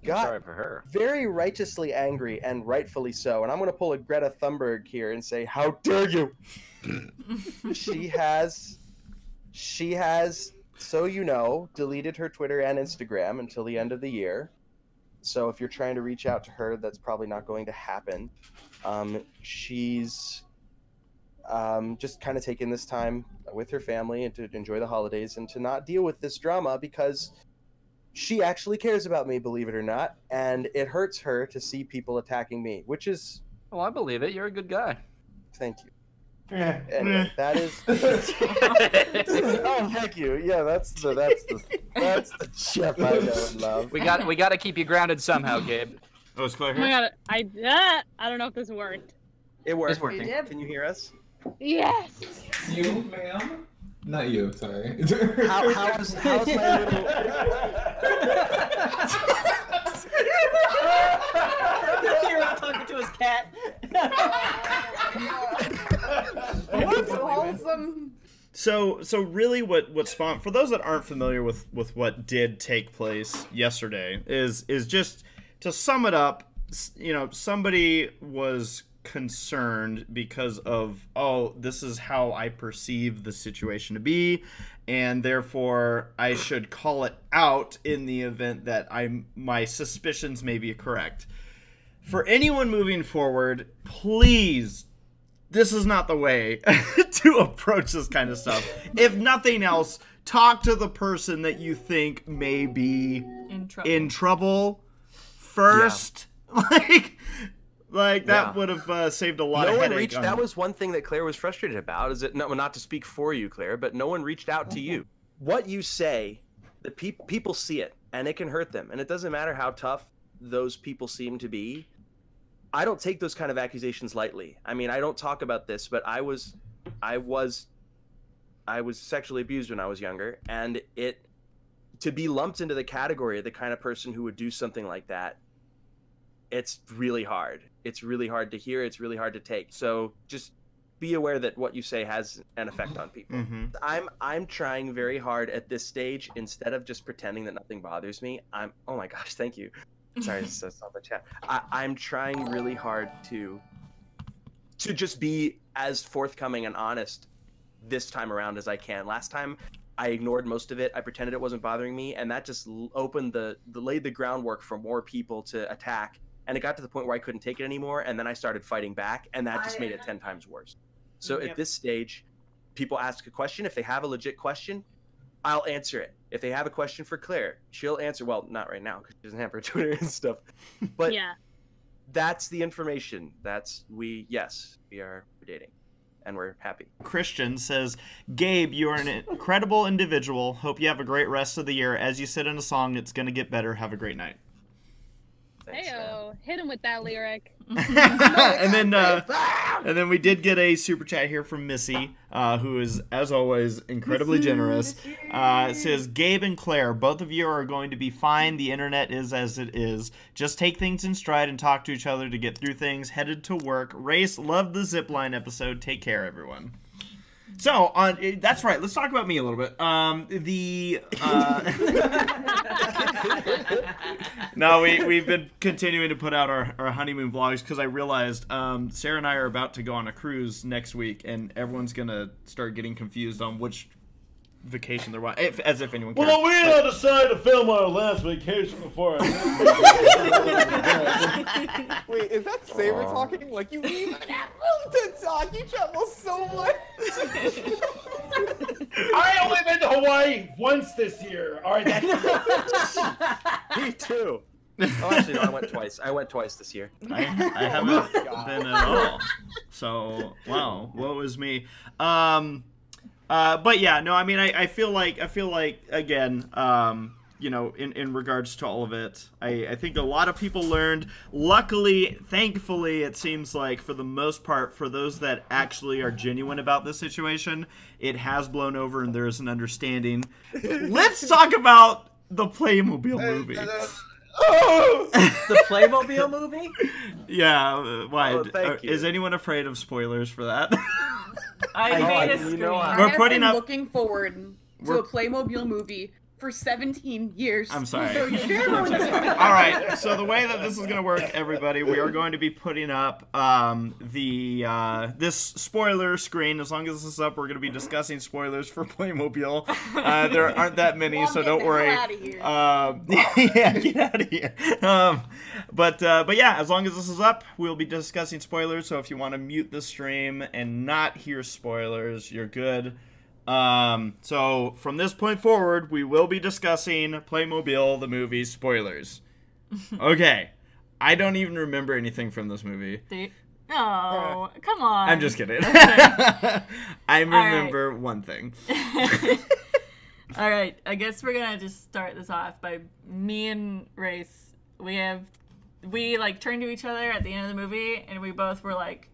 got Sorry for her. very righteously angry, and rightfully so. And I'm going to pull a Greta Thunberg here and say, how dare you? She has, so you know, deleted her Twitter and Instagram until the end of the year. So if you're trying to reach out to her, that's probably not going to happen. She's just kind of taking this time with her family and to enjoy the holidays and to not deal with this drama because she actually cares about me, believe it or not, and it hurts her to see people attacking me, which is... Oh, I believe it. You're a good guy. Thank you. Yeah. Anyway, that is... Oh, thank you. Yeah, that's the chef I know and love. We got to keep you grounded somehow, Gabe. Oh, it's Claire Oh my here? god, I don't know if this worked. It works. It's working. Can you hear us? Yes! You, ma'am? Not you, sorry. How's my little... Hero talking to his cat. What's wholesome? So really what spawned, for those that aren't familiar with what did take place yesterday, is just to sum it up, you know, somebody was concerned because of, oh, this is how I perceive the situation to be, and therefore I should call it out in the event that my suspicions may be correct. For anyone moving forward, please, this is not the way to approach this kind of stuff. If nothing else, talk to the person that you think may be in trouble first. Yeah. Like that would have saved a lot of headache. That was one thing that Claire was frustrated about, is that, not to speak for you, Claire, but no one reached out to you. What you say, the people see it, and it can hurt them. And it doesn't matter how tough those people seem to be. I don't take those kind of accusations lightly. I mean, I don't talk about this, but I was sexually abused when I was younger, and to be lumped into the category of the kind of person who would do something like that, it's really hard. It's really hard to hear. It's really hard to take. So just be aware that what you say has an effect on people. Mm-hmm. I'm trying very hard at this stage, instead of just pretending that nothing bothers me. Oh my gosh, thank you. Sorry, I saw the chat. I'm trying really hard to just be as forthcoming and honest this time around as I can. Last time, I ignored most of it. I pretended it wasn't bothering me, and that just laid the groundwork for more people to attack. And it got to the point where I couldn't take it anymore, and then I started fighting back, and that just made it 10 times worse. So at this stage, people ask a question. If they have a legit question, I'll answer it. If they have a question for Claire, she'll answer. Well, not right now, because she doesn't have her Twitter and stuff. But Yeah. that's the information. Yes, we are dating, and we're happy. Christian says, Gabe, you are an incredible individual. Hope you have a great rest of the year. As you said in a song, it's going to get better. Have a great night. Thanks, Heyo, hit him with that lyric. and then we did get a super chat here from Missy, who is, as always, incredibly generous. Says, Gabe and Claire, both of you are going to be fine. The internet is as it is. Just take things in stride and talk to each other to get through things. Headed to work. Race, loved the zipline episode. Take care, everyone. So, that's right. Let's talk about me a little bit. No, we've been continuing to put out our honeymoon vlogs because I realized Sarah and I are about to go on a cruise next week, and everyone's going to start getting confused on which vacation they're on, as if anyone cares. Well, we all decided to film our last vacation before Wait, is that Saber talking? Like, you leave to talk, you travel so much. I only been to Hawaii once this year. All right, that's Me too. Oh, actually, no, I went twice. I went twice this year. I haven't been at all. So, wow, what was me? But yeah, no, I mean, I feel like again, you know, in regards to all of it. I think a lot of people learned. Luckily, thankfully, it seems like for the most part, for those that actually are genuine about this situation, it has blown over and there is an understanding. Let's talk about the Playmobil movie. Oh! The Playmobil movie? Yeah, why? Oh, thank you. Is anyone afraid of spoilers for that? I made a screen. We're putting been up- looking forward to a Playmobil movie for 17 years. I'm sorry. So you can't ruin this one. All right. So the way that this is going to work, everybody, we are going to be putting up this spoiler screen. As long as this is up, we're going to be discussing spoilers for Playmobil. There aren't that many, Well, so get don't the worry. hell outta here. Yeah, get out of here. But yeah, as long as this is up, we'll be discussing spoilers. So if you want to mute the stream and not hear spoilers, you're good. So from this point forward, we will be discussing Playmobil, the movie, spoilers. Okay. I don't even remember anything from this movie. No, come on. I'm just kidding. Okay. I remember one thing. All right, I guess we're gonna just start this off by me and Race. We like turned to each other at the end of the movie, and we both were like,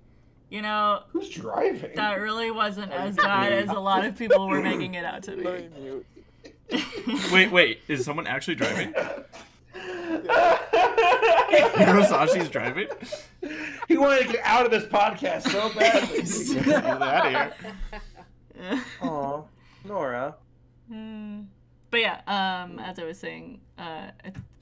you know, Who's driving? that really wasn't as bad as a lot of people were making it out to be. Let me mute. Wait, is someone actually driving? Hirosashii's driving? He wanted to get out of this podcast so badly. Get out of here. Aw, Nora. But yeah, as I was saying,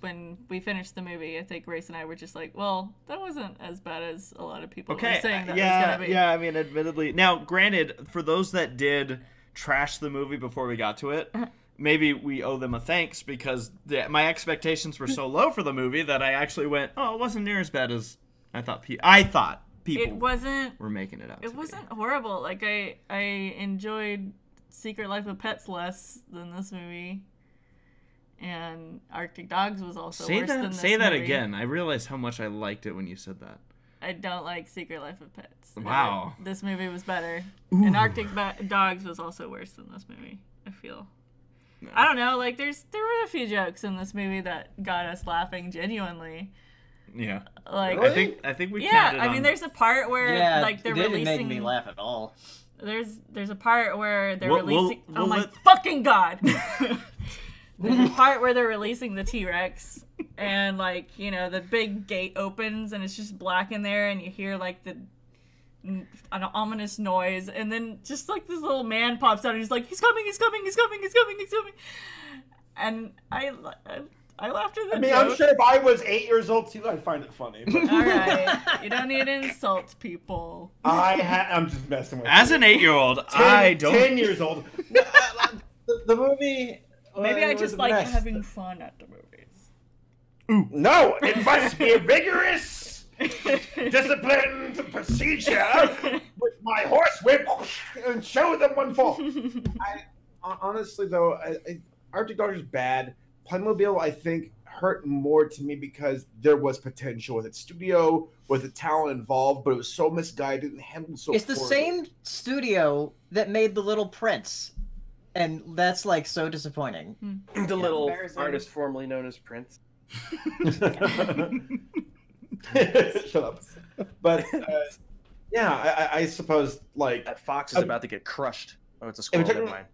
when we finished the movie, I think Race and I were just like, well, that wasn't as bad as a lot of people were saying that was gonna be. Yeah, I mean, admittedly. Now, granted, for those that did trash the movie before we got to it, maybe we owe them a thanks because my expectations were so low for the movie that I actually went, oh, it wasn't near as bad as I thought people It wasn't. were making it out. It wasn't horrible. Like I enjoyed Secret Life of Pets less than this movie, and Arctic Dogs was also worse than this Say that movie. again. I realized how much I liked it when you said that. I don't like Secret Life of Pets. Wow. This movie was better, and Arctic Dogs was also worse than this movie. I feel. No. I don't know. Like there were a few jokes in this movie that got us laughing genuinely. Yeah. Like I think we yeah. counted I mean, on... there's a part where like they're it didn't releasing. make me laugh at all. There's a part where they're We'll releasing. Oh my fucking god! There's a part where they're releasing the T-Rex, and like you know the big gate opens and it's just black in there, and you hear like an ominous noise, and then just like this little man pops out and he's like, he's coming, and I laughed at the I mean, joke. I'm sure if I was 8 years old too, I'd find it funny. But All right, you don't need to insult people. I'm just messing with As you. an 8-year-old, I don't... 10 years old. The movie. Maybe I was just a like mess. having fun at the movies. No, it must be a rigorous, disciplined procedure with my horse whip and show them one fall. Honestly, though, Arctic Dogs is bad. Playmobil, I think, hurt more to me because there was potential with its studio, with the talent involved, but it was so misguided and handled so It's the poorly. same studio that made The Little Prince, and that's like so disappointing. The little Embarrassing. artist formerly known as Prince. Shut up. But yeah, I suppose like That fox is about to get crushed. Oh, it's a If we're squirrel. talking Never mind.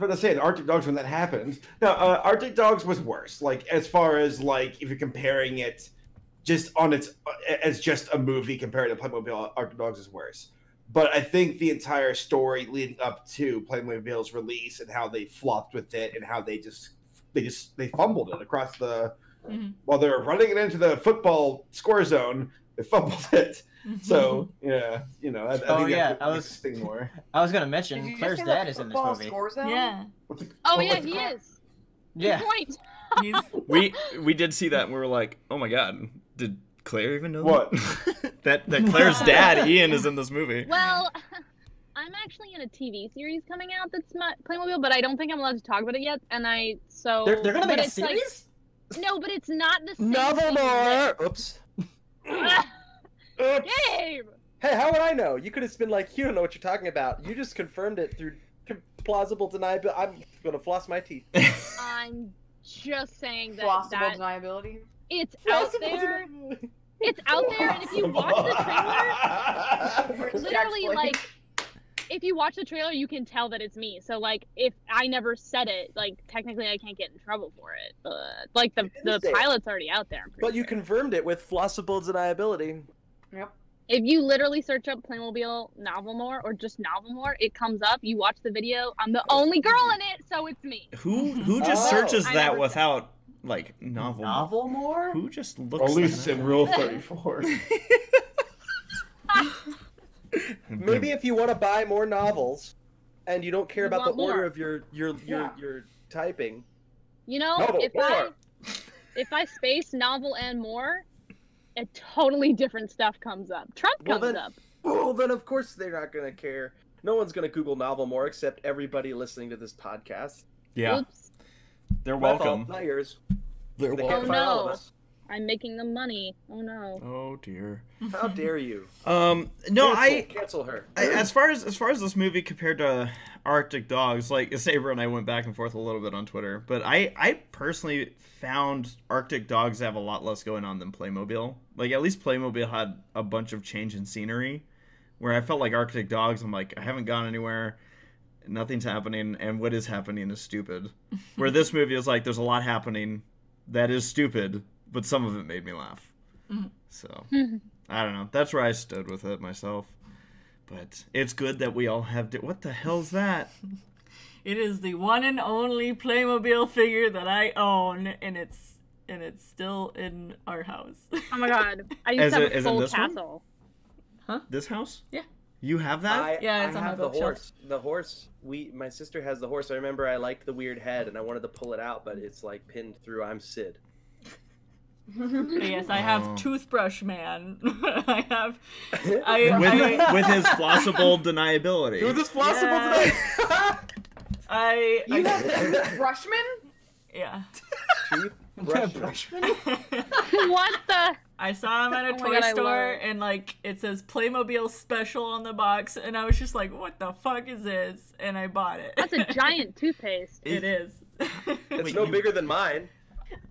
what I said, Arctic Dogs when that happened. No, Arctic Dogs was worse. Like as far as like if you're comparing it just on its as just a movie compared to Playmobil, Arctic Dogs is worse. But I think the entire story leading up to Playmobil's release and how they flopped with it and how they fumbled it across the while they were running it into the football score zone, they fumbled it. So yeah, you know. I think that makes this thing more. I was gonna Did mention you Claire's just say dad the is in this football movie. score zone? Yeah. Oh yeah, what's it he called? is. Yeah. Good point. We did see that and we were like, oh my god, did Claire even know What? that Claire's dad, Ian, is in this movie? Well, I'm actually in a TV series coming out that's Playmobil, but I don't think I'm allowed to talk about it yet. And They're gonna but make a it's like- series? no, but it's not the same. Novel thing more. Oops. that- Oops. Gabe! Hey, how would I know? You could have been like, you don't know what you're talking about. You just confirmed it through plausible deniability. I'm gonna floss my teeth. I'm just saying that Plausible deniability. it's out there. It's out there, and if you watch the trailer, literally, like, if you watch the trailer, you can tell that it's me. So, like, if I never said it, like, technically I can't get in trouble for it. But, like, the pilot's already out there. But you confirmed it with flossable deniability. Yep. If you literally search up Playmobil Novelmore or just Novelmore, it comes up. You watch the video. I'm the only girl in it, so it's me. Who just searches that without like Novelmore? Who just looks? At least in Rule 34. Maybe if you want to buy more novels, and you don't care You about the want order more. of your typing. You know, if I space novel and more, a totally different stuff comes up. Trump comes up. Well, then of course they're not gonna care. No one's gonna Google Novelmore except everybody listening to this podcast. Yeah. Oops. They're My fault, welcome. not yours. They're They welcome. can't find all of no. us. I'm making them money. Oh no. Oh dear. How dare you? No, cancel her. As far as this movie compared to Arctic Dogs, like Saber and I went back and forth a little bit on Twitter, but I personally found Arctic Dogs have a lot less going on than Playmobil. Like, at least Playmobil had a bunch of change in scenery, where I felt like Arctic Dogs, I'm like, I haven't gone anywhere, nothing's happening, and what is happening is stupid. Where this movie is like, there's a lot happening that is stupid, but some of it made me laugh. So, I don't know. That's where I stood with it myself. But it's good that we all have... What the hell's that? It is the one and only Playmobil figure that I own, and it's still in our house. Oh my god. I used to have a full castle. Huh? This house? Yeah. You have that? Yeah, it's I on my have the bookshelf. horse. The horse. My sister has the horse. I remember I liked the weird head and I wanted to pull it out, but it's like pinned through. I'm Sid. Yes, I have Toothbrush Man. I have. With his flossable deniability. With his flossable I. You have Brushman? Yeah. Brushman? What the? I saw him at a Oh my toy God, I love store, it. and like it says Playmobil Special on the box, and I was just like, "What the fuck is this?" And I bought it. That's a giant toothpaste. It is. It's no bigger than mine.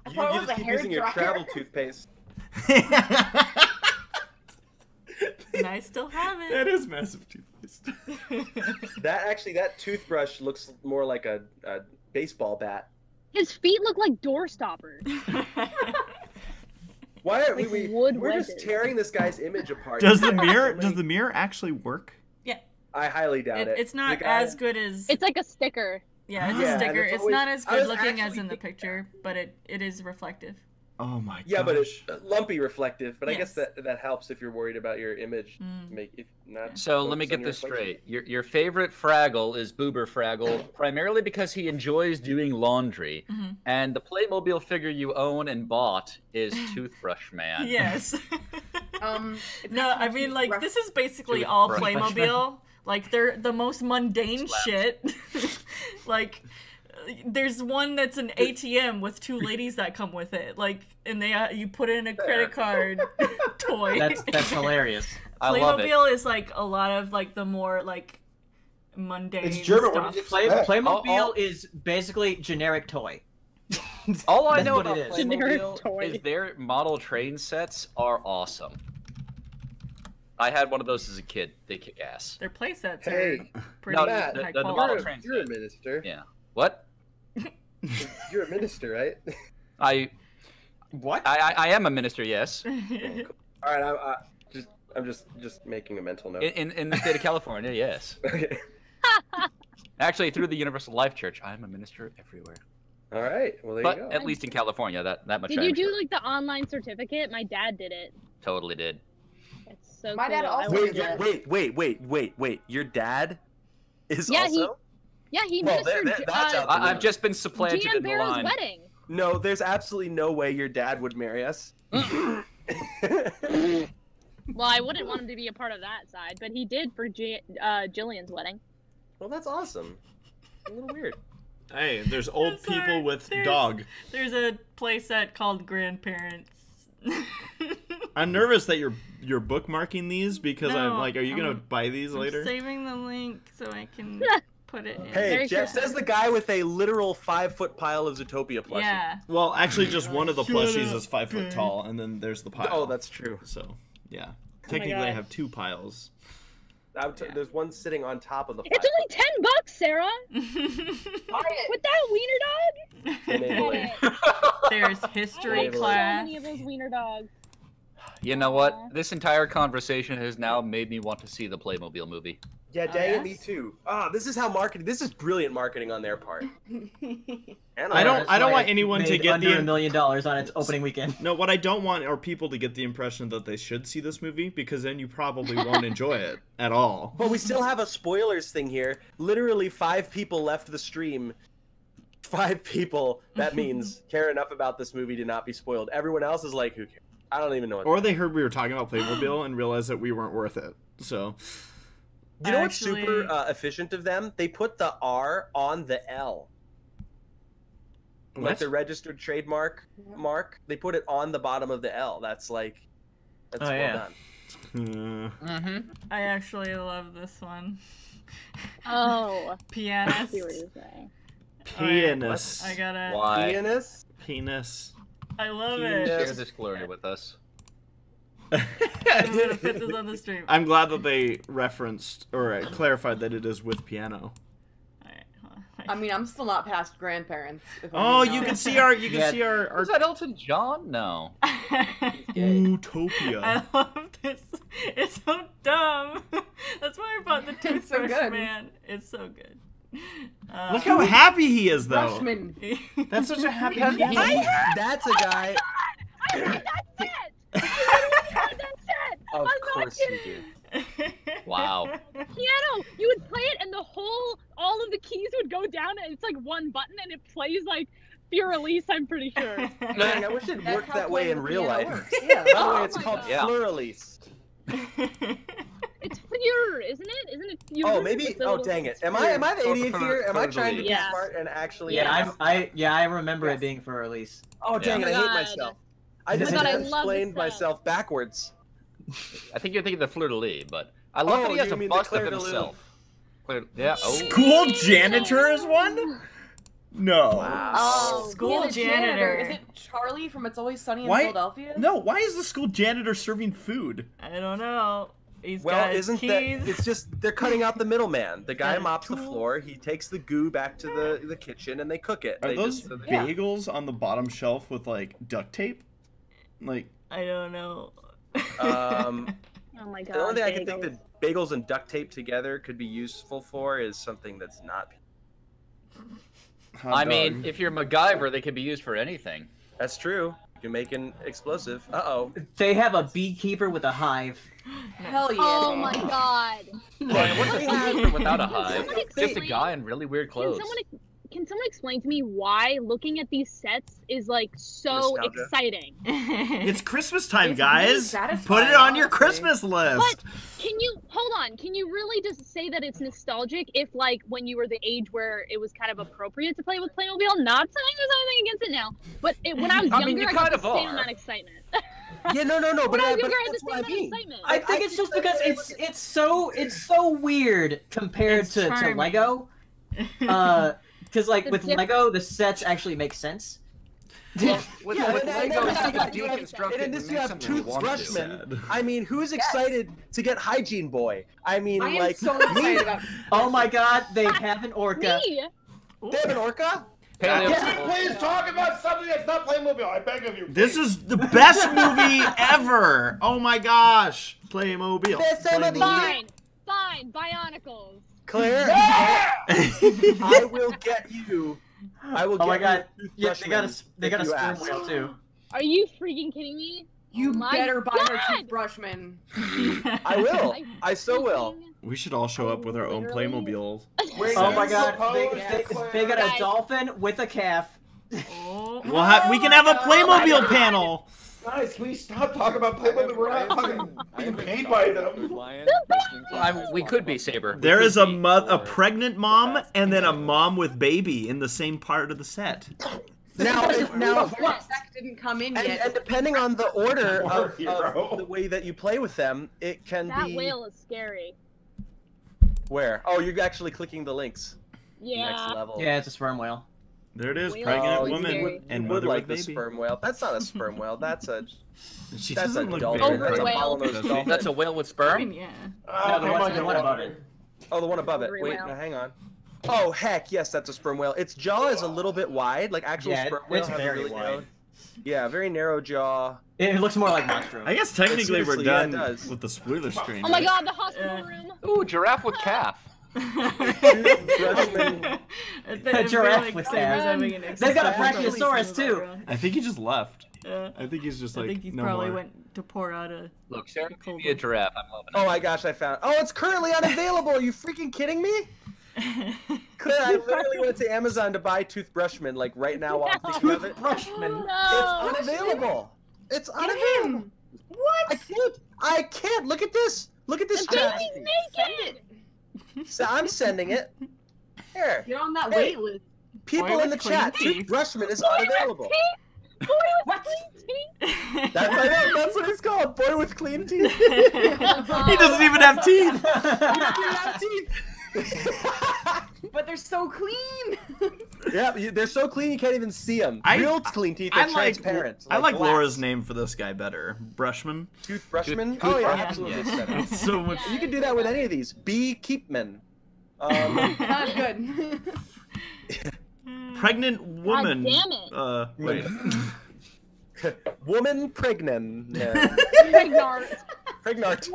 You thought it was just a keep hair using your dryer. travel toothpaste. And I still have it. That is massive toothpaste. That toothbrush looks more like a baseball bat. His feet look like door stoppers. Why are Like we? wood We're just wedges. tearing this guy's image apart. Does the mirror actually work? Yeah. I highly doubt it. It's not The guy- as good as. It's like a sticker. Yeah, it's Yeah, a and sticker. it's It's always- not as I good was looking as actually in the thinking picture, but it is reflective. Oh my god. Yeah, but it's lumpy reflective. But I guess Yes. that helps if you're worried about your image. If not. So let me focus get on your this reflection. straight. Your favorite Fraggle is Boober Fraggle, primarily because he enjoys doing laundry, and the Playmobil figure you own and bought is Toothbrush Man. Yes. It's No, I mean, like, this is basically all Playmobil. Like, they're the most mundane shit. Like, there's one that's an ATM with two ladies that come with it. Like, and they you put in a credit card toy. That's hilarious. I love it. Playmobil is, like, a lot of, like, the more, like, mundane It's German. stuff. What did you expect? Playmobil is basically generic toy. All I That's know what about it is. Generic Playmobil toy. is their model train sets are awesome. I had one of those as a kid. They kick ass. Their playsets Hey, are pretty no, Matt, high the quality. model train You're a set. minister. Yeah. What? You're a minister, right? What? I am a minister, yes. All right, I'm just making a mental note. In the state of California, yes. Okay. Actually, through the Universal Life Church, I'm a minister everywhere. All right. Well, there But you go. at least in California, that much. Did I you am do sure. like the online certificate? My dad did it. Totally did. It's so My cool. dad I also wanted did to- Wait. Your dad is Yeah, also. he Well, ministered that's out the I've just been supplanted Gian in the Barrow's line. wedding. No, there's absolutely no way your dad would marry us. Well, I wouldn't want him to be a part of that side, but he did for Jillian's wedding. Well, that's awesome. A little weird. Hey, there's old Sorry, people with there's- dog. There's a playset called Grandparents. I'm nervous that you're bookmarking these because I'm No, like, are you gonna I'm- buy these I'm later? saving the link so I can put it in. Hey, Very Jeff Christmas. says the guy with a literal 5-foot pile of Zootopia plushie. Yeah. Well, actually, just one of the plushies is 5 foot tall, and then there's the pile. Oh, that's true. So, yeah. Technically, I have 2 piles. There's one sitting on top of the. It's only $10, Sarah. With that wiener dog. Enabling. There's history So class. So many of those wiener dogs. You know what? This entire conversation has now made me want to see the Playmobil movie. Yeah, dang yes? it, me too. Ah, this is how marketing. This is brilliant marketing on their part. And I don't That's why want it anyone to made get under the $1 million on its opening weekend. No, what I don't want are people to get the impression that they should see this movie, because then you probably won't enjoy it at all. But we still have a spoilers thing here. Literally 5 people left the stream. 5 people. That means care enough about this movie to not be spoiled. Everyone else is like, who cares? I don't even know what. Or they heard we were talking about Playmobil and realized that we weren't worth it. So, You know what's Actually- super efficient of them? They put the R on the L. Like What? the registered trademark mark. They put it on the bottom of the L. That's like, that's Oh, well yeah. done. Mm-hmm. I actually love this one. Oh. I Pianist. see what you're saying. penis. I gotta. Why? Pianist? Penis. I love Penis. it. Share this glory with us. I'm gonna put this on the stream. I'm glad that they referenced or clarified that it is with piano. Alright, hold on. I mean, I'm still not past grandparents. If I'm Oh, being you can honest. see our Was that Elton John? No. Utopia. I love this. It's so dumb. That's why I bought the It's so Toothbrush good. Man. It's so good. Look how happy he is, though. Freshman. That's such a happy That's piano. a guy. I had that set. I literally had that set. Of I'm not course you kidding. do. Wow. Piano. You would play it, and all of the keys would go down, and it's like one button, and it plays like Fear Release. I'm pretty sure. Dang, I wish it That's worked how that way in playing real piano life. works. By Yeah. the way, it's Oh called my God. Fleur-Release. It's Fear, isn't it? Isn't it Fear? Oh, with maybe. the Oh, little- dang it. Am I the idiot here? Am I trying to be Yeah. smart and actually? Yeah. I remember Yes. it being for release. Oh, dang Yeah. it! I hate God. myself. I Oh my just God, I love this explained stuff. myself backwards. I think you're thinking the Fleur de Lis, but I love Oh, that he has you a mean the bust of Claire de Lune. himself. Yeah. Oh. School janitor is one? No. Oh, School yeah, the janitor. Is it Charlie from It's Always Sunny in Why- Philadelphia? No, why is the school janitor serving food? I don't know. He's Well, got his isn't keys. that? It's just they're cutting out the middleman. The guy Got his mops the tools. floor. He takes the goo back to the kitchen, and they cook it. Are They those just- Yeah. bagels on the bottom shelf with like duct tape? Like, I don't know. Oh my god. The only thing I can think bagels. that bagels and duct tape together could be useful for is something that's not. hot I mean, dog. if you're MacGyver, they can be used for anything. That's true. You can make an explosive. Uh-oh. They have a beekeeper with a hive. Hell yeah. Oh my god. Ryan, what's the difference without a hive? Someone It's just a explain- guy in really weird clothes. Can someone explain to me why looking at these sets is like so Nostalgia. exciting? it's Christmas time, It's really guys. satisfying, Put it on your honestly. Christmas list. But can you hold on? Can you really just say that it's nostalgic if like when you were the age where it was kind of appropriate to play with Playmobil? Not saying there's anything against it now, but when I was I younger, mean, you I got kind the of same are. amount of excitement. Yeah, no, but, When I was but younger, I had that's the what same I amount of mean. excitement. I think it's just because it's so weird compared It's to charming. Lego. Because like The with diff- Lego, the sets actually make sense. With Yeah, Legos, and you then can you have- deconstruct and it this and you make have something you want to do. toothbrushman. I mean, who's excited to get Hygiene Boy? I mean, I am like so excited about Oh my god, they have an orca. Me? they have an orca. Paleo- Can we please talk about something that's not Playmobil? I beg of you. This please. is the best movie ever. Oh my gosh. Playmobil. Best time of the Playmobil. year. Fine, Bionicles. Claire, Yeah! I will get you. I will. Oh my get god, you yeah, they got a if you sperm ask. whale too. Are you freaking kidding me? You Oh my better buy her God! toothbrushman. I will. I so will. We should all show up with our own Literally. Playmobil. Wait, Oh my you god, suppose, they got a Guys. dolphin with a calf. Oh. We can have a Playmobil panel. Guys, can we stop talking about Playmobil? We're not fucking being paid by them. We could be Saber. There is a pregnant mom and then a mom with baby in the same part of the set. Now, That didn't come in and, yet. and depending on the order Poor of hero. the way that you play with them, it can That be whale is scary. where. Oh, you're actually clicking the links. Yeah. Next level. Yeah, it's a sperm whale. There it is, Whale. pregnant Oh, you woman would, and you mother would like with the baby. sperm whale. That's not a sperm whale. That's a She that's a doesn't look dolphin. very That's a whale. bottlenose dolphin. That's a whale with I sperm? mean, yeah. No, the one above it. Oh, the one above it. Hungry Wait, whale. no, hang on. Oh heck, yes, that's a sperm whale. Its jaw is a little bit wide, like actual Yeah, sperm whale it's have a very really wide. narrow. Yeah, very narrow jaw. It looks more like monstro. I guess technically we're Seriously, yeah, it done does. with the spoiler screen. Oh my right? god, the hospital room. Ooh, giraffe with calf. Freshman. I giraffe feel with Saber's that. having an They've got a existential Brachiosaurus, crisis too. in the background. I think he just left. Yeah. I think he's just like, I think he no probably more. went to pour out a. Look, Sarah, Cool. give me a giraffe. I'm loving it. Oh my gosh, I found. Oh, it's currently unavailable. Are you freaking kidding me? I literally went to Amazon to buy Toothbrushman like right now while I'm thinking of it. Toothbrushman. No. It's unavailable. It's unavailable. What? I can't. Look at this. Look at this. The chat. baby's naked. So I'm sending it. Here. Get on that Hey. wait list. People Boy in the with clean chat. teeth. Toothbrushman is Boy with unavailable. teeth. Boy with clean teeth. That's what it's called. Boy with clean teeth. He doesn't even have teeth. But they're so clean. Yeah, they're so clean you can't even see them. I- Real clean teeth I are transparent. I like glass. Laura's name for this guy better. Brushman. Toothbrushman? Tooth- Oh yeah, toothbrush. absolutely. Yeah. Better. It's so much. You can do that with any of these. Bee Keepman. Not good. Pregnant woman. damn it. Wait. Woman pregnant. Pregnant. Pregnant.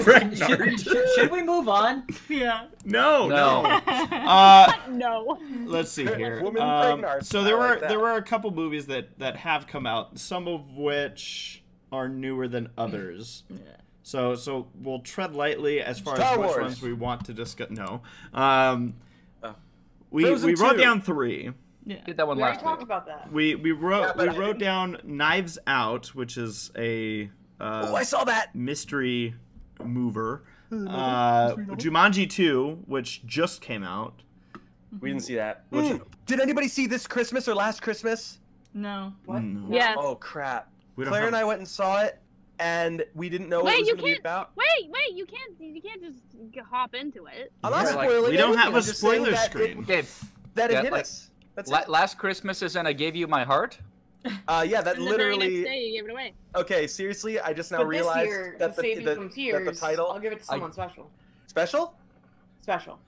Pregnant. Should we move on? Yeah. No, No. no. No. Let's see here. Woman pregnant. So I there like that. were a couple movies that have come out, some of which are newer than others. Yeah. So we'll tread lightly as far Star as which Wars. ones we want to discuss. No. We Frozen wrote 2. down 3. Yeah. Did that one We already last talked week. about that. We but I wrote down Knives Out, which is a Oh, I saw that. mystery mover. Jumanji 2, which just came out. We didn't see that. Did anybody see this Christmas or last Christmas? No. What? No. Yes. Oh crap! We don't Claire have- and I went and saw it, and we didn't know what Wait, it was you going to be can't- about. Wait, you can't just hop into it. I'm not Yeah, spoiling we don't anything, have a I'm just saying spoiler that screen. Okay. That it Yeah, hit like- us. That's it. Last Christmas is and I gave you my heart. Yeah, that And the very next literally. day you gave it away. Okay, seriously, I just now But this realized year, that to save you from that tears, the title I'll give it to someone special. special. Special.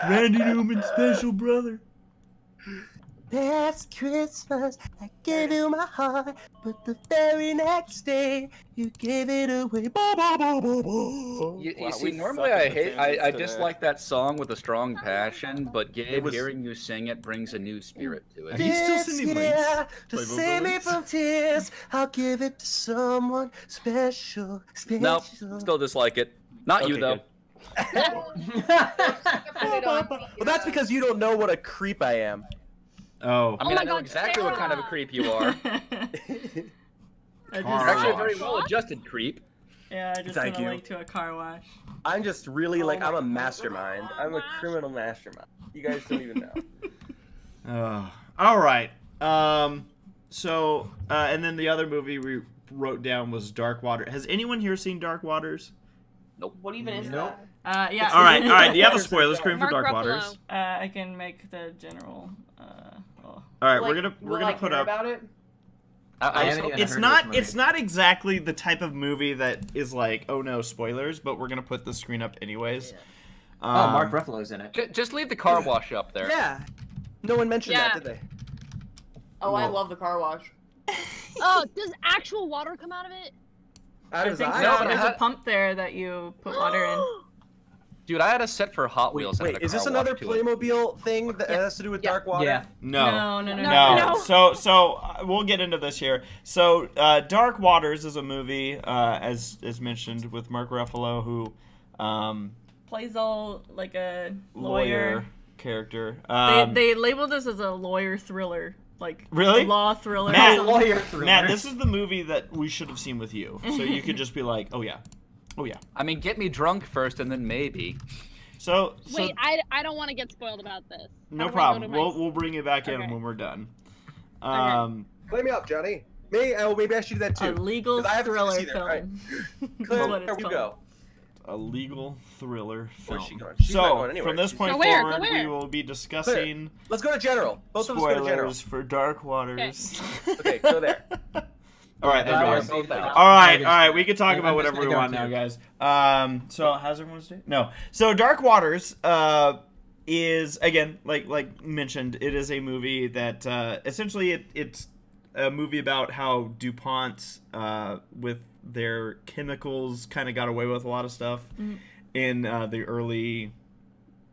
Randy Newman special brother. Last Christmas, I gave you my heart, but the very next day, you gave it away. You see, normally I dislike that song with a strong passion, but Gabe, hearing you sing it brings a new spirit to Are it. you still sending links? To By save me vocalists? from tears, I'll give it to someone special. Nope, still dislike it. Not you Okay, though. good. Well, that's because you don't know what a creep I am. Oh. I mean, my I know God, exactly what kind of a Sarah! creep you are. I Car You're actually a wash. very well-adjusted creep. Yeah, I just Thank sent a you. link to a car wash. I'm just really like, my I'm a God. mastermind. I'm a criminal mastermind. You guys don't even know. All right. So, and then the other movie we wrote down was Dark Water. Has anyone here seen Dark Waters? What even is Nope. that? Yeah. All right. Do you have a spoiler screen for Mark Dark Ruffalo. Waters? I can make the general. All right, Like, we're will gonna I put care up. about it? I haven't even It's heard of not this movie. it's not exactly the type of movie that is like, oh no, spoilers, but we're gonna put the screen up anyways. Oh, Mark Ruffalo's in it. Just leave the car wash up there. Yeah. No one mentioned that, did they? Oh, I Well- love the car wash. Oh, does actual water come out of it? How I does think I? so. No, but There's I- a pump there that you put water in. Dude, I had a set for Hot Wheels. that had Wait, a is this car another wash to it. Playmobil thing that has to do with Dark Water? Yeah. No. No. No. So we'll get into this here. So Dark Waters is a movie, as mentioned, with Mark Ruffalo, who Plays all like a lawyer lawyer. character. They labeled this as a lawyer thriller, like Really? a law thriller. Matt, or something. Lawyer thriller. Matt, this is the movie that we should have seen with you, so you could just be like, oh yeah. I mean, get me drunk first, and then maybe. So Wait, I don't want to get spoiled about this. no I don't wanna problem. go to my- We'll bring you back in Okay. when we're done. Play me up, Johnny. Maybe I should do that A too. legal 'cause I haven't seen thriller this either. film. Right. That's Claire, what it's there you called. go. a legal thriller film. Where's she going? She's not So going anywhere. from this point Go where? forward, Go where? we will be discussing Let's go to general. Both of us go to general. spoilers for Dark Waters. Okay, go there. All right, there we All go. right, All right. We can talk about I'm whatever just we gonna want go now, too. guys. So how's everyone's day? No. So Dark Waters is again, like mentioned, it is a movie that essentially it's a movie about how DuPont with their chemicals kind of got away with a lot of stuff in the early.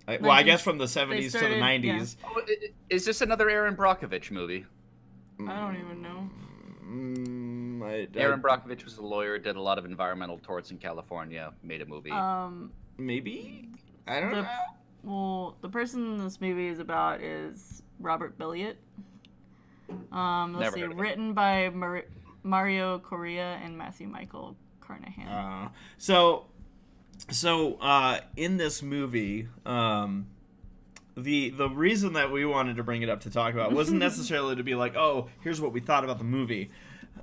Well, I guess from the 70s to the 90s. Oh, is this another Aaron Brockovich movie? I don't even know. Aaron Brockovich was a lawyer, did a lot of environmental torts in California, made a movie. Maybe? I don't know. Well, the person this movie is about is Robert Billiot. Let's see, written by Mario Correa and Matthew Michael Carnahan. So in this movie, the reason that we wanted to bring it up to talk about wasn't necessarily to be like, oh, here's what we thought about the movie,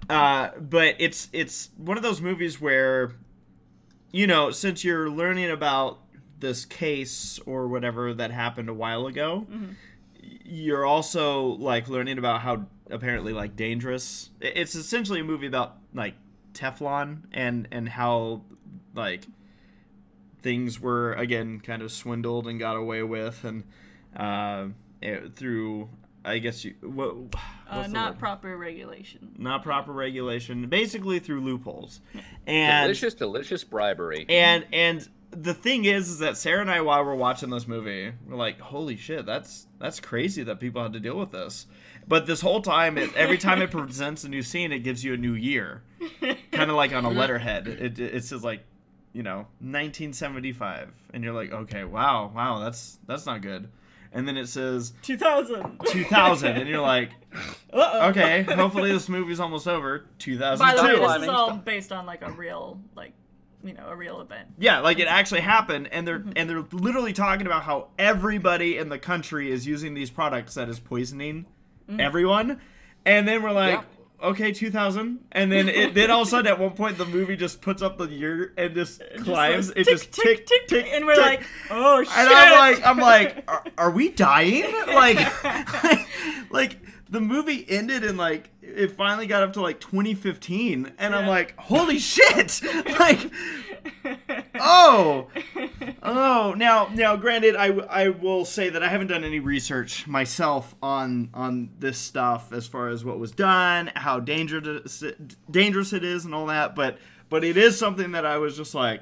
but it's one of those movies where, you know, since you're learning about this case or whatever that happened a while ago, you're also like learning about how apparently like dangerous. It's essentially a movie about like Teflon and how like things were again kind of swindled and got away with, and through I guess not proper regulation, basically through loopholes, and delicious bribery. And the thing is that Sarah and I, while we're watching this movie, we're like, holy shit, that's crazy that people had to deal with this. But this whole time, every time it presents a new scene, it gives you a new year, kind of like on a letterhead. It says like, you know, 1975, and you're like, okay, wow, that's not good. And then it says 2000, and you're like, okay, hopefully this movie's almost over. 2002. By the way, this is all based on like a real a real event. Yeah, like it actually happened, and they're literally talking about how everybody in the country is using these products that is poisoning everyone. And then we're like, okay, 2000, and then then all of a sudden at one point the movie just puts up the year and just climbs. It just tick, tick, and we're like, oh shit. And I'm like, are we dying? Like the movie ended and like it finally got up to like 2015, and I'm like, holy shit! Like, oh. Now, granted, I will say that I haven't done any research myself on this stuff as far as what was done, how dangerous it is, and all that. But it is something that I was just like,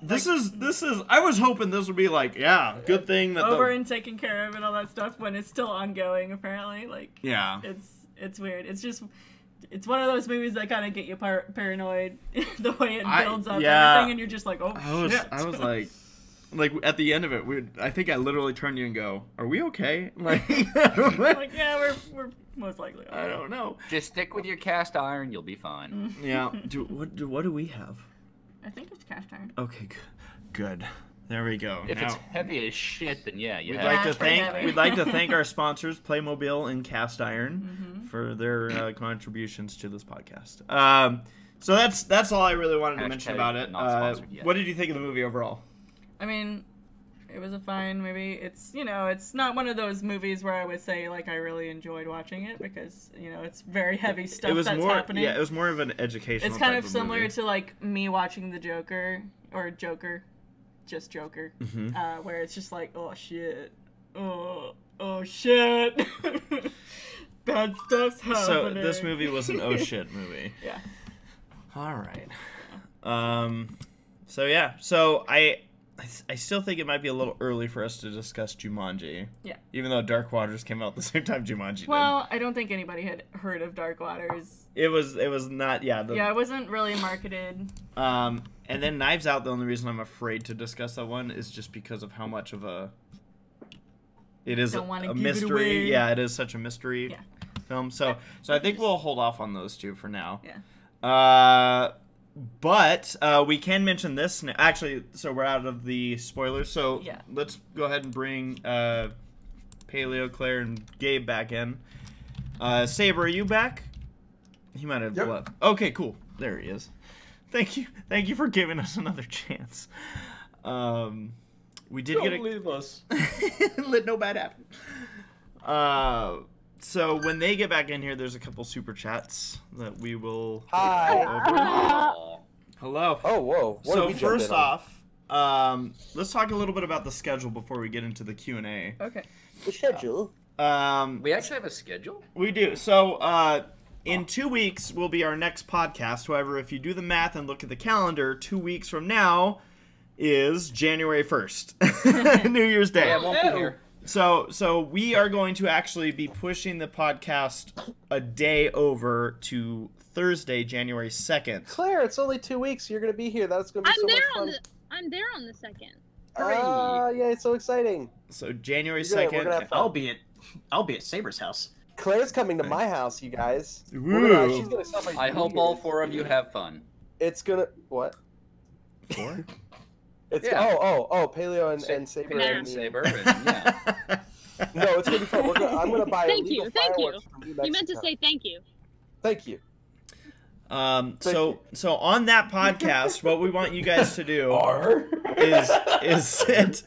this is. I was hoping this would be like, yeah, good thing that over and taken care of and all that stuff when it's still ongoing. Apparently, like, yeah, it's weird. It's one of those movies that kind of get you paranoid the way it builds up and everything, and you're just like, oh shit. I was like at the end of it, I think I literally turned to you and go, "Are we okay?" Like, like yeah, we're most likely. Okay. I don't know. Just stick with your cast iron, you'll be fine. Yeah. What do we have? I think it's cast iron. Okay, good. There we go. If it's heavy as shit, then yeah, we'd like to thank our sponsors, Playmobil and Cast Iron, for their contributions to this podcast. So that's all I really wanted to mention about it. What did you think of the movie overall? I mean, it was a fine movie. It's it's not one of those movies where I would say like I really enjoyed watching it, because it's very heavy stuff that's happening. Yeah, it was more of an educational. It's kind of type similar movie. to like me watching the Joker or Joker. Just Joker, where it's just like, oh shit, oh shit, bad stuff's happening. So this movie was an oh shit movie. Yeah. All right. So yeah. So I still think it might be a little early for us to discuss Jumanji. Yeah. Even though Dark Waters came out at the same time Jumanji did. Well, I don't think anybody had heard of Dark Waters. It was not. Yeah. It wasn't really marketed. And then Knives Out, the only reason I'm afraid to discuss that one is just because of how much of it is a mystery. Yeah, it is such a mystery film. So I think we'll hold off on those two for now. Yeah. But we can mention this. Actually, so we're out of the spoilers. So let's go ahead and bring Paleo, Claire, and Gabe back in. Saber, are you back? He might have left. Okay, cool. There he is. Thank you for giving us another chance. We did Don't leave us. Let no bad happen. So when they get back in here, there's a couple super chats that we will. Hi. Hello. Oh, whoa. What So did we jump first in on? off, let's talk a little bit about the schedule before we get into the Q&A. Okay. The schedule. We actually have a schedule? We do. So in 2 weeks will be our next podcast. However, if you do the math and look at the calendar, 2 weeks from now is January 1st, New Year's Day. Yeah, I won't be here. So we are going to actually be pushing the podcast a day over to Thursday, January 2nd. Claire, it's only 2 weeks. You're gonna be here. That's gonna be I'm so there much on fun. I'm there on the 2nd. Yeah, it's so exciting. So January We're 2nd. gonna have fun. I'll be at Saber's house. Claire's coming to my house, you guys. Woo. She's gonna celebrate. I New hope all Year's. 4 of you have fun. It's gonna what? 4? It's Yeah. oh, Paleo and Saber. Paleo and Saber, and, yeah. No, it's gonna be fun. I'm gonna buy. Thank illegal you, thank you. fireworks from New You meant to Mexico. say thank you. Thank you. So on that podcast, what we want you guys to do is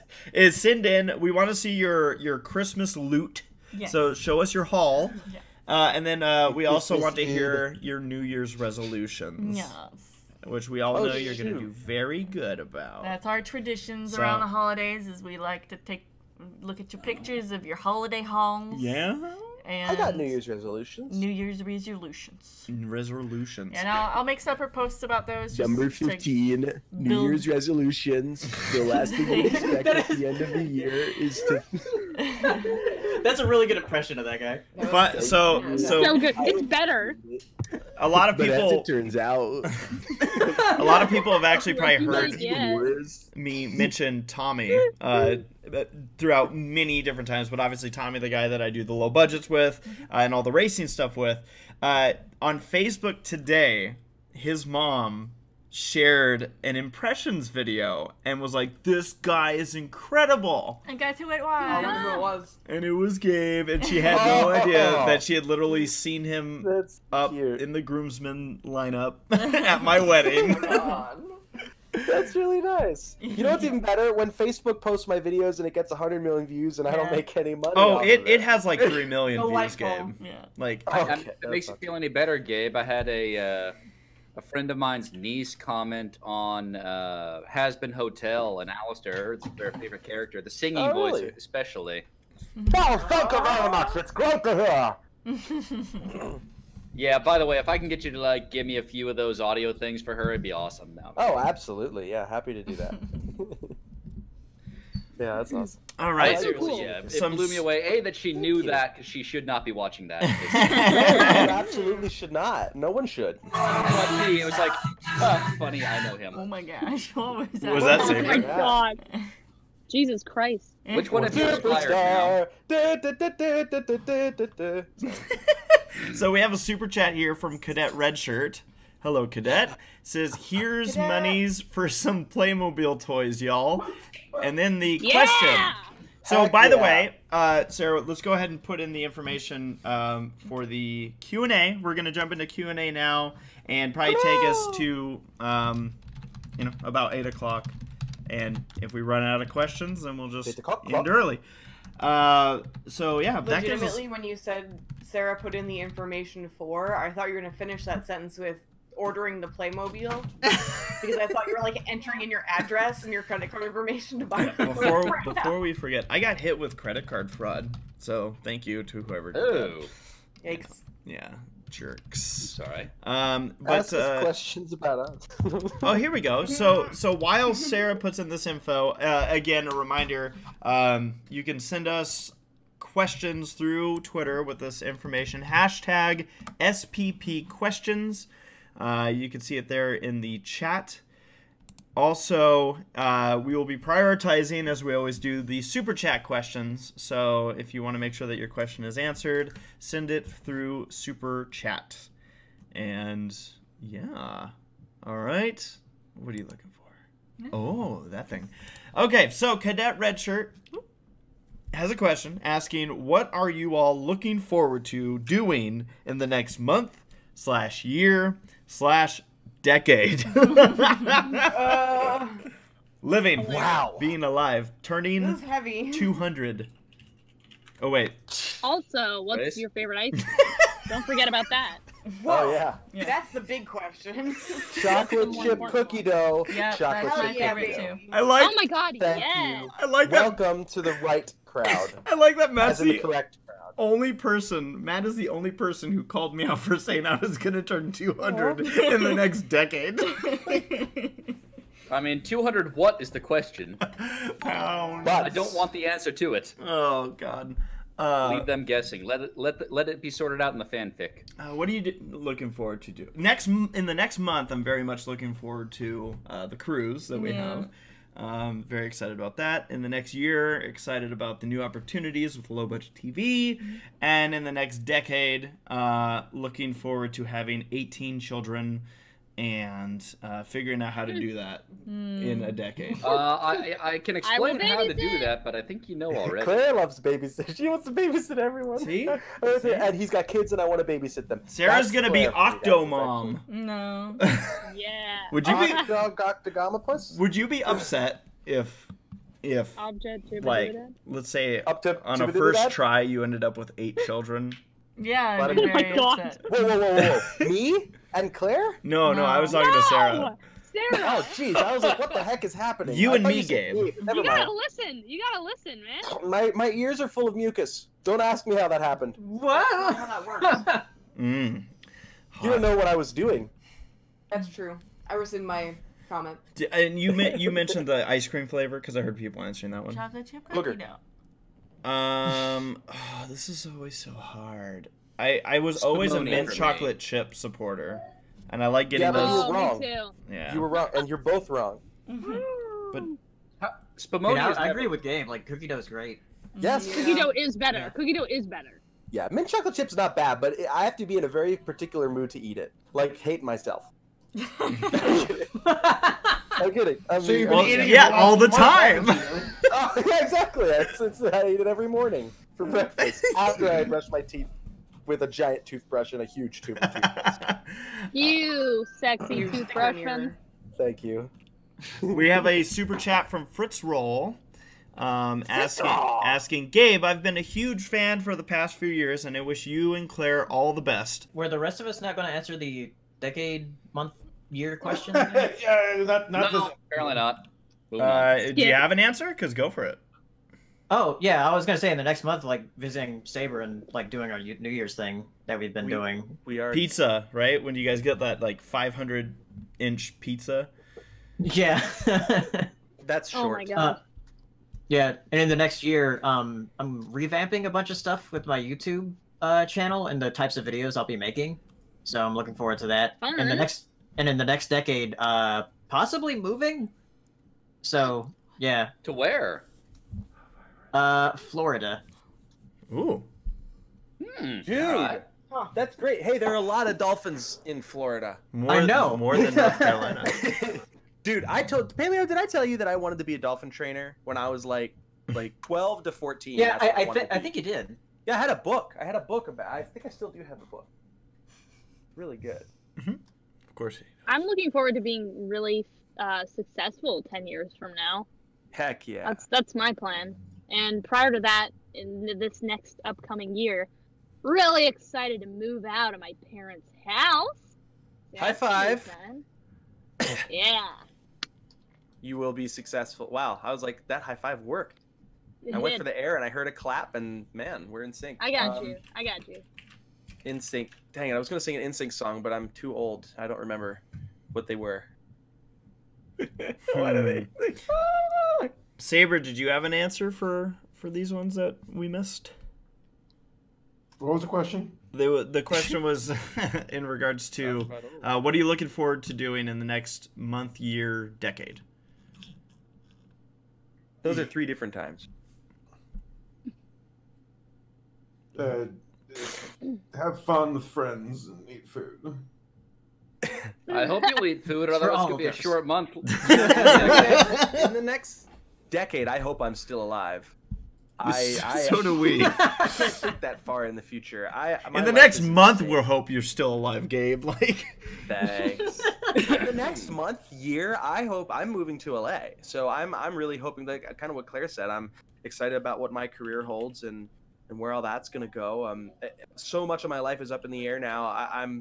send in. We want to see your Christmas loot. Yes. So show us your haul, Yeah. and then we also want to hear your New Year's resolutions. Yes. Which we all know you're going to shoot. do very good about. That's our traditions So- around the holidays. Is we like to look at your pictures of your holiday hauls. Yeah. And I got New Year's resolutions. New Year's resolutions. Resolutions. And I'll make separate posts about those. just Number to 15, New build- Year's resolutions. The last thing you expect at the end of the year is to. That's a really good impression of that guy. So So good. It's better. a lot of But as people, it turns out, a lot of people have actually probably heard Yeah. me mention Tommy throughout many different times, but obviously Tommy, the guy that I do the low budgets with and all the racing stuff with, on Facebook today, his mom shared an impressions video and was like, "This guy is incredible," And guess who it I wonder who it was? was. and it was Gabe, and she had no idea that she had literally seen him That's up cute. in the groomsmen lineup at my wedding. That's really nice. You know what's even better? When Facebook posts my videos and it gets 100 million views and I don't Yeah. make any money. Oh, off it of it has like 3 million views, Delightful. Gabe. Yeah. Like, Okay, If it makes you feel any better, Gabe, I had a friend of mine's niece comment on Has Been Hotel and Alistair. It's their favorite character. The singing Oh, voice, really? especially. Oh, thank you very much. It's great to hear. Yeah, by the way, if I can get you to like give me a few of those audio things for her, it'd be awesome. No. Oh, absolutely. Yeah, happy to do that. Yeah, that's awesome. all I right. seriously, yeah. It Some blew me away. A, that she knew that 'cause she should not be watching that. You absolutely should not. No one should. Like me, it was like, funny, I know him. Oh my gosh, what was that? Was that Oh my Saber? god. Jesus Christ. Which one have you inspired now? Superstar. So we have a super chat here from Cadet Redshirt. Hello, Cadet. Says, "Here's monies for some Playmobil toys, y'all." And then the question. Yeah! So, Heck by the yeah. way, Sarah, let's go ahead and put in the information for the Q&A. We're going to jump into Q&A now and probably take us to, about 8 o'clock. And if we run out of questions, then we'll just 8 o'clock. end early. So, yeah, that gives us... Legitimately, when you said Sarah put in the information for, I thought you were going to finish that sentence with ordering the Playmobil. Because I thought you were like entering in your address and your credit card information to buy it. Before we forget, I got hit with credit card fraud. So, thank you to whoever did that. Oh, Yikes. Yeah, jerks. sorry. Ask us questions about us. Oh, here we go. So while Sarah puts in this info, again, a reminder, you can send us questions through Twitter with this information. Hashtag SPP questions. You can see it there in the chat. Also, we will be prioritizing, as we always do, the super chat questions. So if you want to make sure that your question is answered, send it through super chat. And yeah, all right. What are you looking for? Oh, that thing. Okay, so Cadet Redshirt has a question asking, what are you all looking forward to doing in the next month /year/decade? decade. Living. Wow. Being alive. This Turning is heavy. 200. Oh, wait. Also, what's Chris? your favorite ice cream? Don't forget about that. Oh yeah. That's the big question. Chocolate chip cookie dough. Yeah, Chocolate that's my chip favorite cookie dough. too. I like. Oh my god, Thank yes. you. I like that. Welcome to the right crowd. I like that As in the Matt's correct crowd. only person. Matt is the only person who called me out for saying I was gonna turn 200 in the next decade. I mean, 200 what is the question? Pounds. But I don't want the answer to it. Oh God. Leave them guessing. Let it be sorted out in the fanfic. What are you looking forward to do in the next month? I'm very much looking forward to the cruise that we have. Very excited about that. In the next year, excited about the new opportunities with low budget TV, and in the next decade, looking forward to having 18 children and figuring out how to do that in a decade. I can explain how to do babysit. that, but I think you know already. Claire loves babysit. She wants to babysit everyone. See? And he's got kids, and I want to babysit them. Sarah's That's gonna be Claire for you guys, Octomom. No. Yeah. Would you be? Octogamapus? Would you be upset if Object to like, Buddha. let's say Up to on a Jibidibidad? first try you ended up with 8 children? Yeah, But I'd be I mean- very Oh my God. upset. Whoa. Me and Claire? No, I was talking to Sarah. No! Sarah! Oh, jeez. I was like, what the heck is happening? You I and thought me, said Gabe. Never You gotta mind. listen. You gotta listen, man. My ears are full of mucus. Don't ask me how that happened. How that works. Mm. You don't know what I was doing. That's true. I rescind my comment. And you mentioned the ice cream flavor because I heard people answering that one. Chocolate chip Booger. cookie dough. This is always so hard. I was always a Spumoni mint for me. chocolate chip supporter, and I like getting Yeah, but those. you Oh, were wrong. me too. Yeah. You were wrong, and you're both wrong. But Spumoni I, is I never- agree with Gabe. Like cookie dough's great. Yes. Cookie dough is better. Cookie dough is better. Yeah, mint chocolate chip's not bad, but I have to be in a very particular mood to eat it. Like, hate myself. I'm kidding. I So you've mean, been eating yeah, it all the month, time. haven't you? Oh, yeah, exactly. I eat it every morning for breakfast after I brush my teeth with a giant toothbrush and a huge tube of toothpaste. You sexy You're toothbrush sticking man. your- Thank you. We have a super chat from Fritz Roll, asking Gabe, I've been a huge fan for the past few years, and I wish you and Claire all the best. Were the rest of us not going to answer the decade, month, year question? Yeah, not No, this. apparently not. Moving on. Do you have an answer? Because go for it. Oh yeah, I was gonna say in the next month, like visiting Saber and like doing our New Year's thing that we've been doing. We are Pizza, right? When you guys get that like 500-inch pizza. Yeah. That's Oh my short. god. Yeah, and in the next year, I'm revamping a bunch of stuff with my YouTube channel and the types of videos I'll be making. So I'm looking forward to that. Fun. And in the next decade, possibly moving. So yeah, To where? Florida. Ooh. Dude, that's great. Hey, there are a lot of dolphins in Florida. More than North Carolina. Dude, I told Paleo. Did I tell you that I wanted to be a dolphin trainer when I was like 12 to 14? Yeah, That's what I wanted to be. think you did. Yeah, I had a book. about. I think I still do have the book. Really good. Of course. I'm looking forward to being really successful 10 years from now. Heck yeah. That's my plan. And prior to that, in this next upcoming year, really excited to move out of my parents' house. High That's gonna be five. fun. Yeah. You will be successful. Wow, I was like, that high five worked. it I went did. for the air and I heard a clap, and man, we're in sync. I got you. I got you. In sync. Dang it, I was gonna sing an In Sync song, but I'm too old. I don't remember what they were. What are they? Saber, did you have an answer for these ones that we missed? What was the question? The question was in regards to what are you looking forward to doing in the next month, year, decade? Those are 3 different times. Have fun with friends and eat food. I hope you'll eat food, or For otherwise all it's gonna be a of us. short month. In the next decade, I hope I'm still alive. So do we. I can't think that far in the future. In the next month, we'll hope you're still alive, Gabe. Like, thanks. In the next month, year, I hope I'm moving to LA. So I'm really hoping, like kind of what Claire said. I'm excited about what my career holds and where all that's gonna go. So much of my life is up in the air now.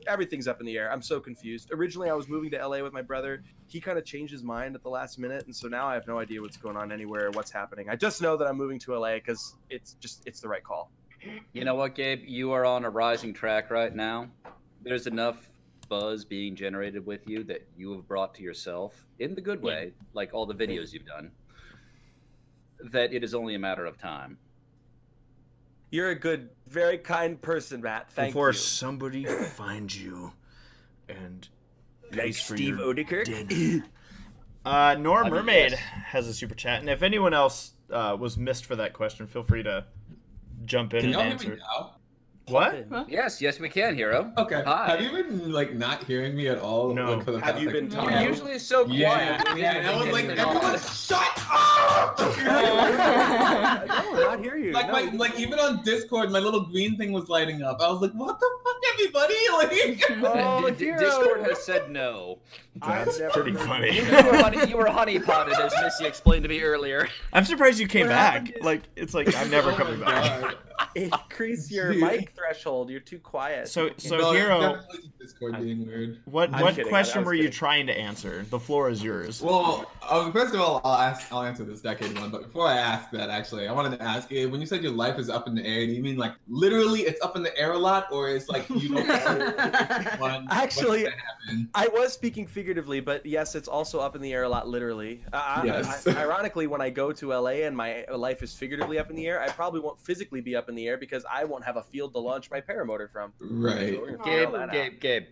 Everything's up in the air. I'm so confused. Originally, I was moving to LA with my brother. He kind of changed his mind at the last minute, and so now I have no idea what's going on anywhere, what's happening. I just know that I'm moving to LA because it's the right call. You know what, Gabe? You are on a rising track right now. There's enough buzz being generated with you that you have brought to yourself in the good way, like all the videos you've done, that it is only a matter of time. You're a good, very kind person, Matt. Thank you. Before somebody finds you and pays for Steve your Odeker. Nora Mermaid has a super chat, and if anyone else was missed for that question, feel free to jump in and answer. Hear me now? What? Huh? Yes, we can, Hero. Okay. Hi. Have you been like not hearing me at all? No. Like, Have you been talking? You're usually so quiet. Yeah, and I was like, everyone, shut up! I don't hear you. Like even on Discord, my little green thing was lighting up. I was like, what the fuck, everybody? Like, Discord has said no. That's pretty funny. You were honeypotted, as Missy explained to me earlier. I'm surprised you came back. Like, it's like I'm never coming back. Increase your mic threshold. You're too quiet. So no, Hero, Discord being weird. what kidding. question were you kidding. trying to answer? The floor is yours. Well, first of all, I'll answer this decade one. But before I ask that, actually, I wanted to ask you, when you said your life is up in the air, do you mean like literally it's up in the air a lot, or it's like you don't know Actually, I was speaking figuratively, but yes, it's also up in the air a lot, literally. Yes. Ironically, when I go to LA and my life is figuratively up in the air, I probably won't physically be up in the air because I won't have a field to launch my paramotor from. Right. So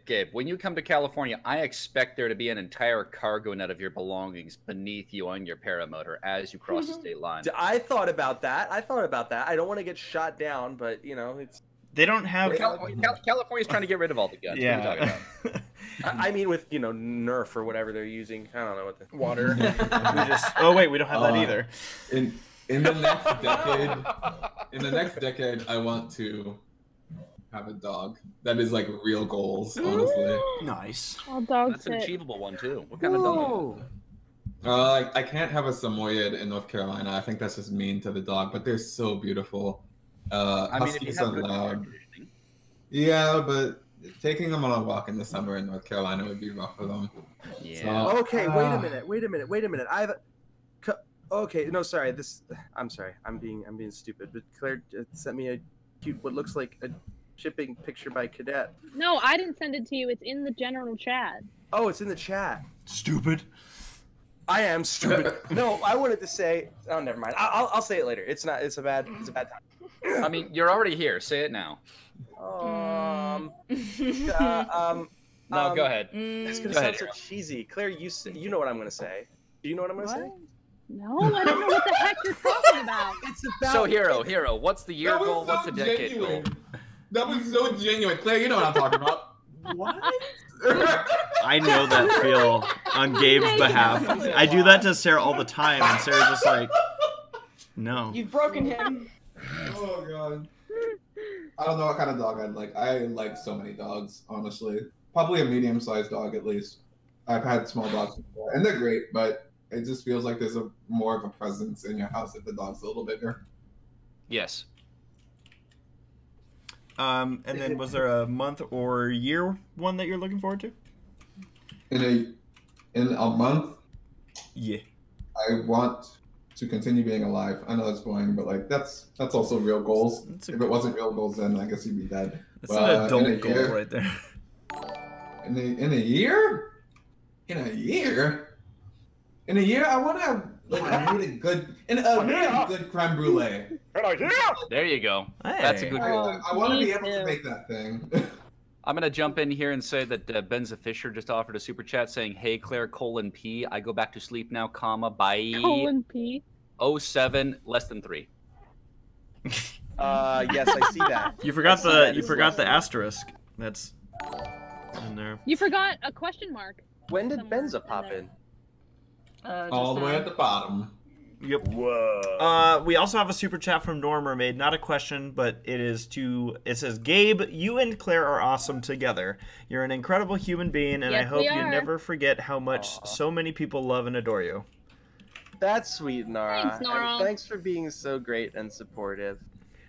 Gabe, when you come to California, I expect there to be an entire cargo net of your belongings beneath you on your paramotor as you cross the state line. I thought about that. I don't want to get shot down, but you know, it's. They don't have. California's trying to get rid of all the guns. Yeah. What are you talking about? I mean, with Nerf or whatever they're using. I don't know what the Water. Oh wait, we don't have that either. In the next decade, I want to have a dog. That is like real goals, honestly. Nice. All dogs. That's an achievable one too. What kind of dog? I can't have a Samoyed in North Carolina. I think that's just mean to the dog, but they're so beautiful. I mean, if you Huskies have are good loud. conditioning. Yeah, but taking them on a walk in the summer in North Carolina would be rough for them. Yeah. So, Okay, wait a minute. Okay, no, sorry. I'm sorry. I'm being stupid. But Claire sent me a cute, what looks like a shipping picture by Cadet. No, I didn't send it to you. It's in the general chat. Oh, it's in the chat. Stupid. I am stupid. No, I wanted to say. Oh, never mind. I'll say it later. It's not. It's a bad time. I mean, you're already here. Say it now. No, go ahead. It's gonna Go sound ahead, so Hero. cheesy. Claire, you know what I'm gonna say. Do you know what I'm gonna say? No, I don't know what the heck you're talking about. It's about. So, Hero, what's the year that was goal? so What's the decade genuine. goal? That was so genuine. Claire, you know what I'm talking about. What? I know that feel on Gabe's behalf. I do that to Sarah all the time, and Sarah's just like, no. You've broken him. Oh god. I don't know what kind of dog I'd like. I like so many dogs, honestly. Probably a medium-sized dog at least. I've had small dogs before, and they're great, but it just feels like there's more of a presence in your house if the dog's a little bigger. Yes. And then was there a month or year one that you're looking forward to? In a month, Yeah. I want to continue being alive. I know that's boring, but like that's also real goals. That's If it wasn't real goals, then I guess you'd be dead. That's an adult goal right there. In a year, I want to have like a really good creme brulee. There you go. Hey. That's a good goal. I want to me be able too. to make that thing. I'm gonna jump in here and say that Benza Fisher just offered a super chat saying, "Hey Claire, P. I go back to sleep now, comma bye. P. 07 less than 3." Yes, I see that. You forgot the asterisk. That's in there. You forgot a question mark. When did Somewhere Benza in pop there. in? All the way at the bottom. Yep. Whoa. We also have a super chat from Nora Mermaid. Not a question, but it says, Gabe, you and Claire are awesome together. You're an incredible human being, and I Yes, hope we you are. never forget how much so many people love and adore you. That's sweet, Nora. Thanks, Nora. And thanks for being so great and supportive.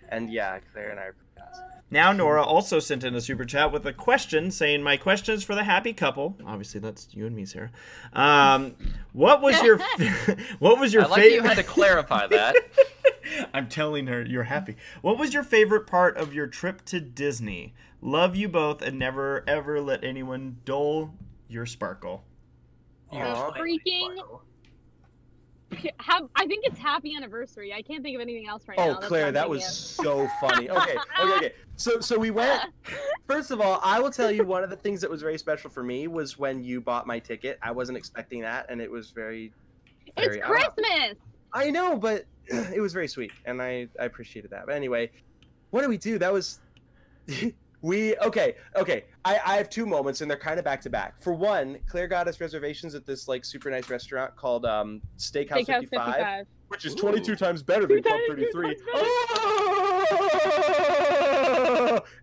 And yeah, Claire and I are pretty awesome. Now Nora also sent in a super chat with a question saying, my question is for the happy couple. Obviously, that's you and me, Sarah. What was your I like that you had to clarify that. I'm telling her you're happy. What was your favorite part of your trip to Disney? Love you both and never ever let anyone dull your sparkle. Freaking. I think it's happy anniversary. I can't think of anything else right now. Oh, That's Claire, what I'm that thinking was of. so funny. Okay. So we went. First of all, I will tell you one of the things that was very special for me was when you bought my ticket. I wasn't expecting that, and it was very. It's Christmas. I know, but it was very sweet, and I appreciated that. But anyway, what did we do? That was. Okay. I have two moments, and they're kind of back to back. For one, Claire got us reservations at this like super nice restaurant called Steakhouse 55, which is 22 times better than Club 33. Oh!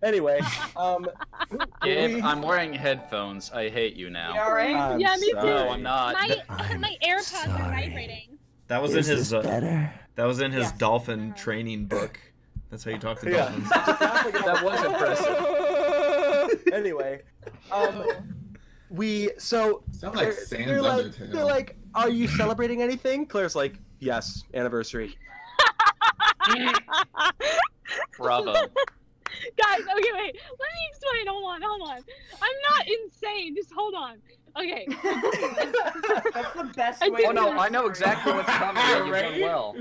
Anyway, Gabe, I'm wearing headphones. I hate you now. You all right? Yeah, me too. No, I'm not. My AirPods are vibrating. That was in his better? that was in his dolphin training book. That's how you talk to Yeah. dolphins. That was impressive. Anyway, Sound like Sans they're Undertale. like, are you celebrating anything? Claire's like, yes, anniversary. Bravo. Guys, okay, wait. Let me explain. Hold on. I'm not insane. Just hold on. Okay. That's the best way. Oh no, I know exactly what's coming. You've done well.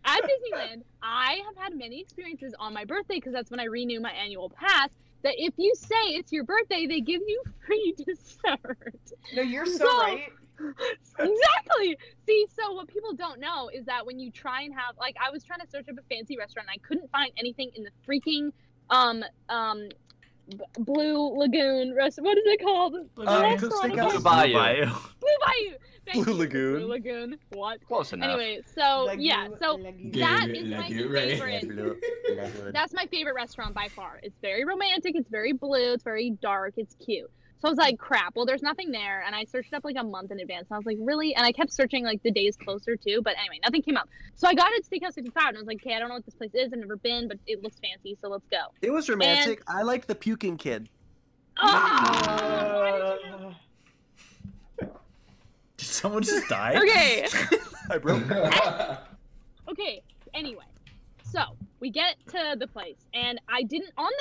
At Disneyland, I have had many experiences on my birthday because that's when I renew my annual pass. That if you say it's your birthday, they give you free dessert. No, you're so right. Exactly. See, so what people don't know is that when you try and have, like, I was trying to search up a fancy restaurant and I couldn't find anything in the freaking Blue Lagoon restaurant. What is it called? Blue Bayou. Blue Bayou. Thank Blue you. Lagoon. Blue Lagoon. What? Close enough. Anyway, so Lagoon, yeah, so Lagoon. that is my favorite. That's my favorite restaurant by far. It's very romantic. It's very blue. It's very dark. It's cute. So I was like, crap. Well, there's nothing there, and I searched it up like a month in advance. And I was like, really? And I kept searching like the days closer too. But anyway, nothing came up. So I got it at Steakhouse 55, and I was like, okay, I don't know what this place is. I've never been, but it looks fancy, so let's go. It was romantic. I liked the puking kid. Did someone just die? Okay. I broke. Okay. Anyway, so we get to the place, and I didn't on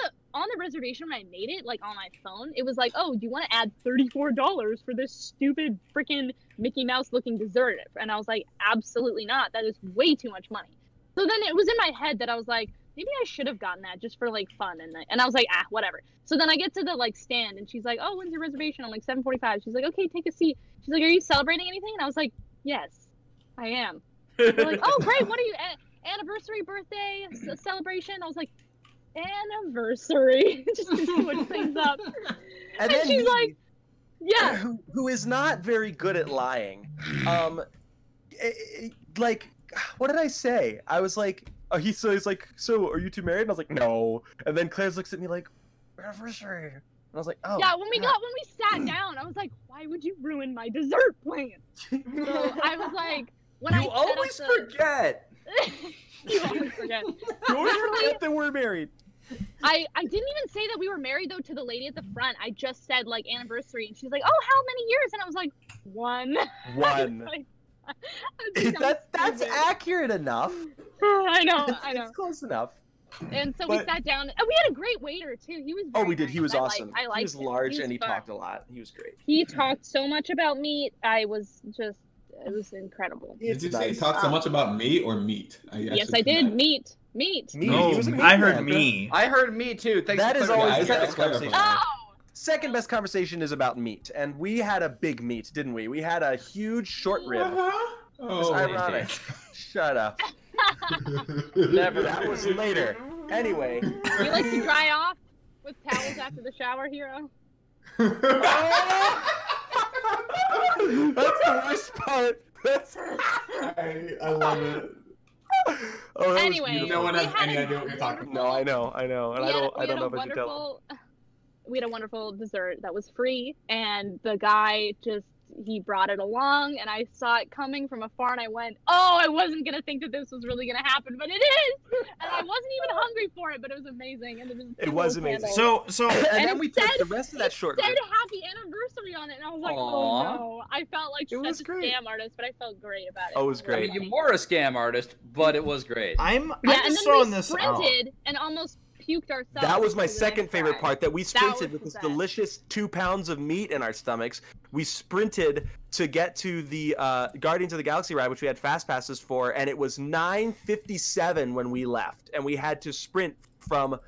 the reservation when I made it, like on my phone, it was like, oh, do you want to add $34 for this stupid freaking Mickey Mouse looking dessert? And I was like, absolutely not. That is way too much money. So then it was in my head that I was like, maybe I should have gotten that just for like fun, and I was like, whatever. So then I get to the like stand, and she's like, oh, when's your reservation? I'm like 7:45. She's like, okay, take a seat. She's like, are you celebrating anything? And I was like, yes, I am. They're like, oh, great. What are you? Anniversary, birthday, celebration? I was like, anniversary. Just to switch things up. And then she's like, yeah. Who is not very good at lying. Like, what did I say? I was like, he's like, so are you two married? And I was like, no. And then Claire looks at me like, anniversary. And I was like, oh. Yeah, when we sat down, I was like, why would you ruin my dessert plan? So I was like, when You always forget. You always forget. You always forget that we're married. I didn't even say that we were married though to the lady at the front. I just said like anniversary, and she's like, "Oh, how many years?" And I was like, 1. One. That's accurate enough. I know. It's close enough. And so we sat down, and we had a great waiter too. He was. Oh, we did. Nice. He was awesome. I liked he was him. large He was and he fun. talked a lot. He was great. He talked so much about meat. It was incredible. Did you say he talked so much about meat or meat? Yes, I did. Meat. No, I heard me. I heard me too. Thanks That for is clarifying. always the Yeah, best conversation. Oh! Second best conversation is about meat, and we had a big meat, didn't we? We had a huge short rib. It's ironic. Shut up. Never. That was later. Anyway. You like to dry off with towels after the shower, Hero? That's the worst part. I love it. Oh, that Anyway, was beautiful. No one has we had any a idea what you're talking about. No, I know, and I don't know if I should tell them. We had a wonderful dessert that was free, and the guy he brought it along, and I saw it coming from afar, and I went, oh, I wasn't gonna think that this was really gonna happen, but it is, and I wasn't even hungry for it, but it was amazing, and it was amazing. So and then we took the rest of that short It said rib. happy anniversary on it, and I was like, Aww. oh no. I felt like It was such a great. scam artist, but I felt great about it. Oh, it was I great. mean, you were a scam artist, but it was great. I'm Yeah, and just then throwing we this out. sprinted and almost puked ourselves. That was my because of second that favorite fry. part, that we That sprinted was with this the best. delicious 2 pounds of meat in our stomachs. We sprinted to get to the Guardians of the Galaxy ride, which we had fast passes for, and it was 9:57 when we left, and we had to sprint from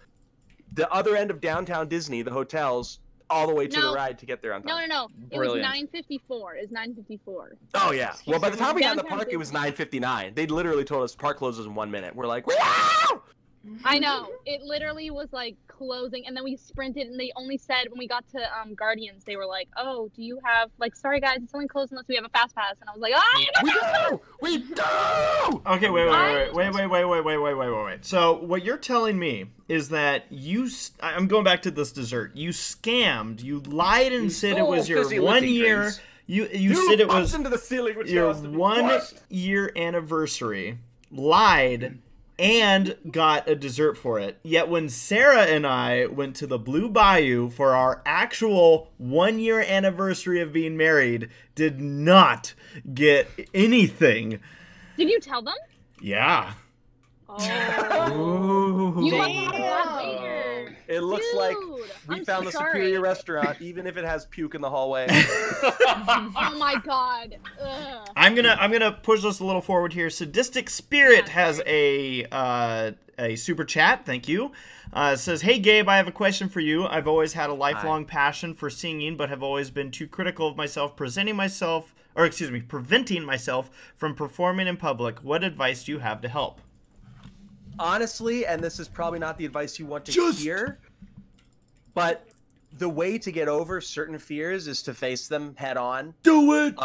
the other end of downtown Disney, the hotels, all the way to the ride to get there on time. No. It Brilliant. was 9:54. It was 9:54. Oh yeah. Well, by the time we got in the Downtown park, it was Disney. 9:59. They literally told us park closes in 1 minute. We're like, wow! I know. It literally was like closing, and then we sprinted, and they only said when we got to Guardians, they were like, "Oh, do you have like, sorry guys, it's only closed unless we have a fast pass." And I was like, "Ah, we do!" Okay, wait. So what you're telling me is that I'm going back to this dessert. You scammed. You lied and said it was your 1 year. You said it was into the ceiling, which your has to be 1 washed. year anniversary. Lied. And got a dessert for it. Yet when Sarah and I went to the Blue Bayou for our actual 1 year anniversary of being married, did not get anything. did you tell them?" Yeah. Oh, you must have that later. It looks like we I'm found so the sorry. superior restaurant, even if it has puke in the hallway. Oh my god. Ugh. I'm gonna push this a little forward here. Sadistic Spirit has a super chat. Thank you. It says, "Hey Gabe, I have a question for you. I've always had a lifelong passion for singing, but have always been too critical of myself, preventing myself from performing in public. What advice do you have to help?" Honestly, and this is probably not the advice you want to hear, but the way to get over certain fears is to face them head on. Do it.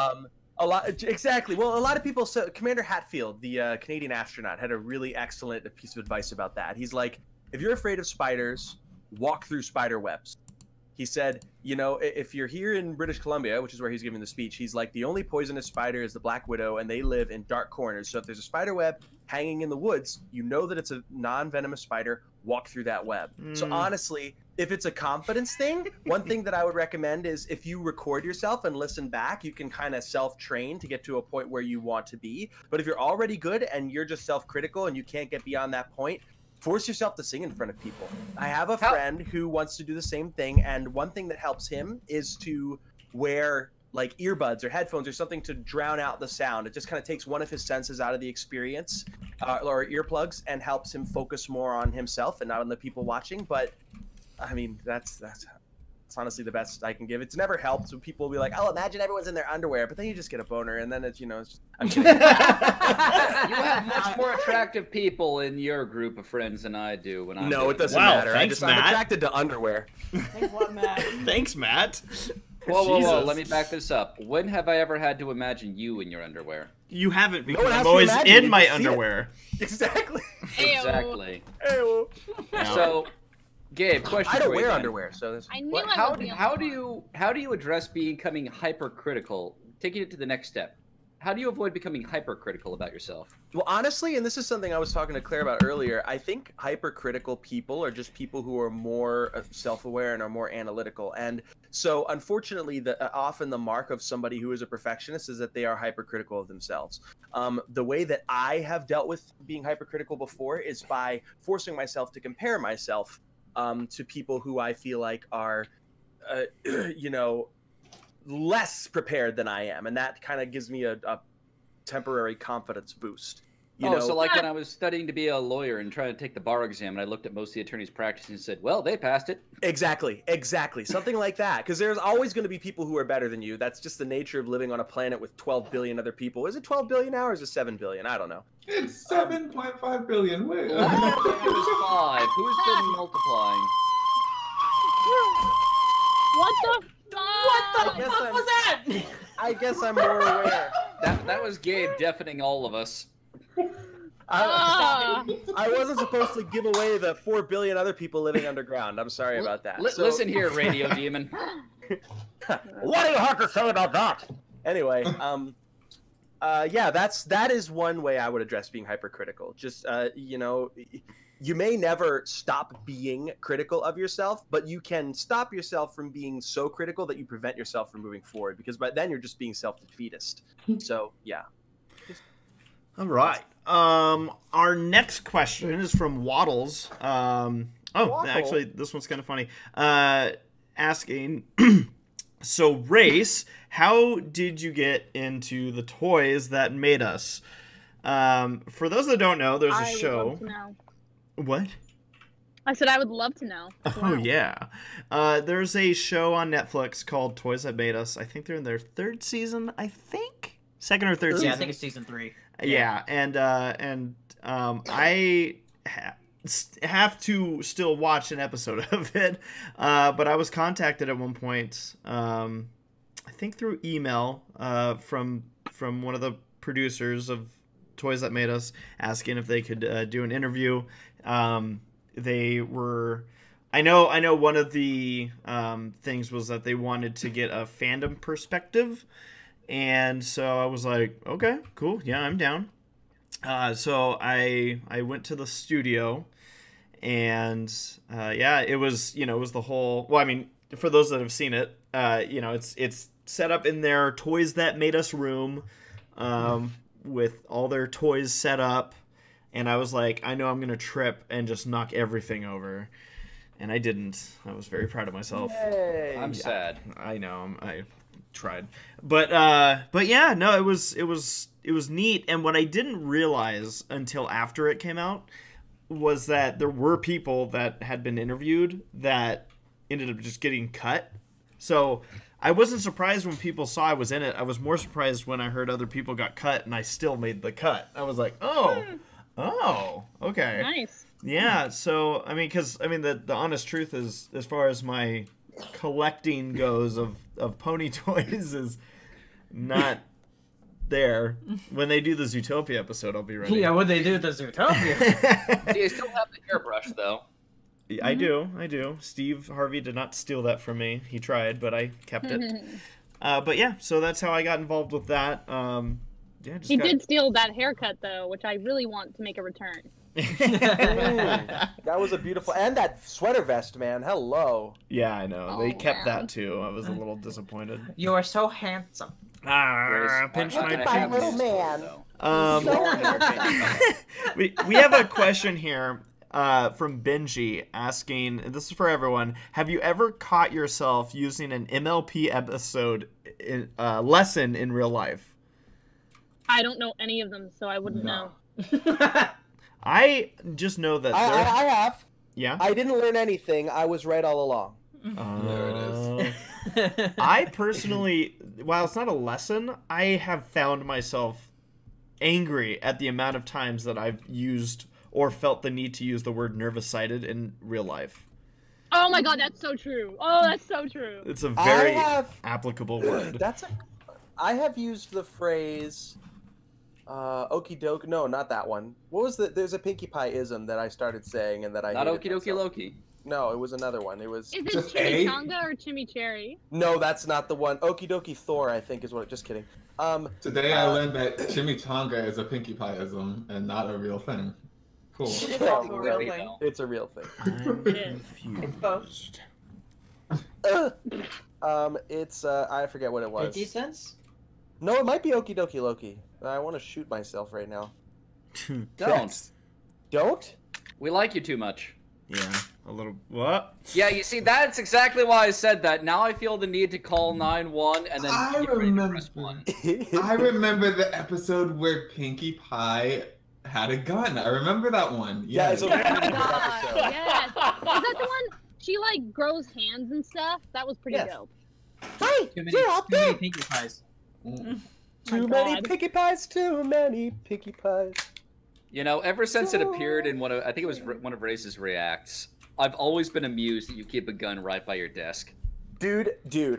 Exactly. Well, a lot of people. So Commander Hatfield, the Canadian astronaut, had a really excellent piece of advice about that. He's like, if you're afraid of spiders, walk through spider webs. He said, you know, if you're here in British Columbia, which is where he's giving the speech, he's like, the only poisonous spider is the black widow, and they live in dark corners. So if there's a spider web hanging in the woods, you know that it's a non-venomous spider. Walk through that web. So honestly, if it's a confidence thing, one thing that I would recommend is if you record yourself and listen back, you can kind of self-train to get to a point where you want to be. But if you're already good and you're just self-critical and you can't get beyond that point, force yourself to sing in front of people. I have a friend who wants to do the same thing, and one thing that helps him is to wear like earbuds or headphones or something to drown out the sound. It just kind of takes one of his senses out of the experience, or earplugs, and helps him focus more on himself and not on the people watching. But I mean, that's honestly the best I can give. It's never helped when people will be like, "Oh, imagine everyone's in their underwear," but then you just get a boner, and then it's, you know, it's just, I'm kidding. You have much more attractive people in your group of friends than I do when I'm No, it doesn't Wow, matter. thanks, I'm Matt. attracted to underwear. Thanks a lot, Matt. Thanks, Matt. Whoa, Jesus. let me back this up. When have I ever had to imagine you in your underwear? You haven't, because one has I'm to always imagine, in you my just see it. underwear. Exactly. Exactly. Ew. So, Gabe, question I don't for you wear then. underwear, so this. I knew What, I how, would be how do you address becoming hypercritical, taking it to the next step? How do you avoid becoming hypercritical about yourself? Well, honestly, and this is something I was talking to Claire about earlier, I think hypercritical people are just people who are more self-aware and are more analytical. And so, unfortunately, often the mark of somebody who is a perfectionist is that they are hypercritical of themselves. The way that I have dealt with being hypercritical before is by forcing myself to compare myself to people who I feel like are, you know, less prepared than I am, and that kind of gives me a temporary confidence boost. You know? So like when I was studying to be a lawyer and trying to take the bar exam, and I looked at most of the attorneys practicing and said, well, they passed it. Exactly, something like that. Because there's always going to be people who are better than you. That's just the nature of living on a planet with 12 billion other people. Is it 12 billion now, or is it 7 billion? I don't know. It's 7.5 billion. Wait. It was 5. Who's been multiplying? What the fuck? What the fuck was that? I guess I'm more aware. That was Gabe deafening all of us. Ah. I wasn't supposed to give away the 4 billion other people living underground. I'm sorry about that. Listen here, Radio Demon. What do you have to say about that? Anyway, yeah, that is one way I would address being hypercritical. Just you know, you may never stop being critical of yourself, but you can stop yourself from being so critical that you prevent yourself from moving forward, because by then you're just being self-defeatist. So yeah. All right. Our next question is from Waddles. Actually, this one's kind of funny. Asking, so Race, how did you get into the toys that made us? For those that don't know, there's a show. Would love to know. What? I said I would love to know. Oh, yeah. There's a show on Netflix called Toys That Made Us. I think they're in their 3rd season, I think? 2nd or 3rd season? Yeah, I think it's season 3. Yeah, and I have to still watch an episode of it, but I was contacted at one point, I think through email, from one of the producers of Toys That Made Us, asking if they could do an interview. They were, I know one of the things was that they wanted to get a fandom perspective. And so I was like, okay, cool. Yeah, I'm down. So I went to the studio, and yeah, it was the whole, well, I mean, for those that have seen it, it's set up in their Toys That Made Us room, with all their toys set up. And I was like, I know I'm going to trip and just knock everything over. And I didn't. I was very proud of myself. Yay. I'm sad. I know. I tried, but yeah, no, it was neat. And what I didn't realize until after it came out was that there were people that had been interviewed that ended up just getting cut. So I wasn't surprised when people saw I was in it. I was more surprised when I heard other people got cut and I still made the cut. I was like, oh, okay, Nice. yeah. So I mean, the honest truth is, as far as my collecting goes of pony toys, is not there. When they do the Zootopia episode, I'll be ready. Yeah, when they do the Zootopia. See, I still have the hairbrush though. I do. Steve Harvey did not steal that from me. He tried, but I kept it. But yeah, so that's how I got involved with that. He did steal that haircut though, which I really want to make a return. That was a beautiful, and that sweater vest, man. Hello. Yeah, I know. They kept that too. I was a little disappointed. You are so handsome. Pinch my little man. We have a question here from Benji asking, and this is for everyone, have you ever caught yourself using an MLP episode lesson in real life? I don't know any of them, so I wouldn't know. I just know that I have. Yeah? I didn't learn anything. I was right all along. There it is. I personally, while it's not a lesson, I have found myself angry at the amount of times that I've used or felt the need to use the word nervous-sighted in real life. Oh my god, that's so true. Oh, that's so true. It's a very applicable word. I have used the phrase okie doke. No, not that one. What was there's a Pinkie Pie-ism that I started saying and that I Not hated okie dokie Loki. No, it was another one. It was. Is it chimichanga or chimichurri? No, that's not the one. Okie dokie Thor, I think, is what. Just kidding. Today I learned that chimichanga is a Pinkie Pie-ism and not a real thing. Cool. It's also a real thing. It's a real thing. I'm confused. It's both. It's I forget what it was. 50 cents? No, it might be Okie dokie Loki. I want to shoot myself right now. Don't. Don't? We like you too much. Yeah, a little. What? Yeah, you see, that's exactly why I said that. Now I feel the need to call 911 and then I remember the episode where Pinkie Pie had a gun. I remember that one. Yeah, it's a really good episode. Yes. Is that the one she like grows hands and stuff? That was pretty dope. Hey, you're up there. Too many Pinkie Pies. Too many Pinkie Pies. Too many Pinkie Pies. You know, ever since it appeared in I think it was one of Race's reacts, I've always been amused that you keep a gun right by your desk. Dude,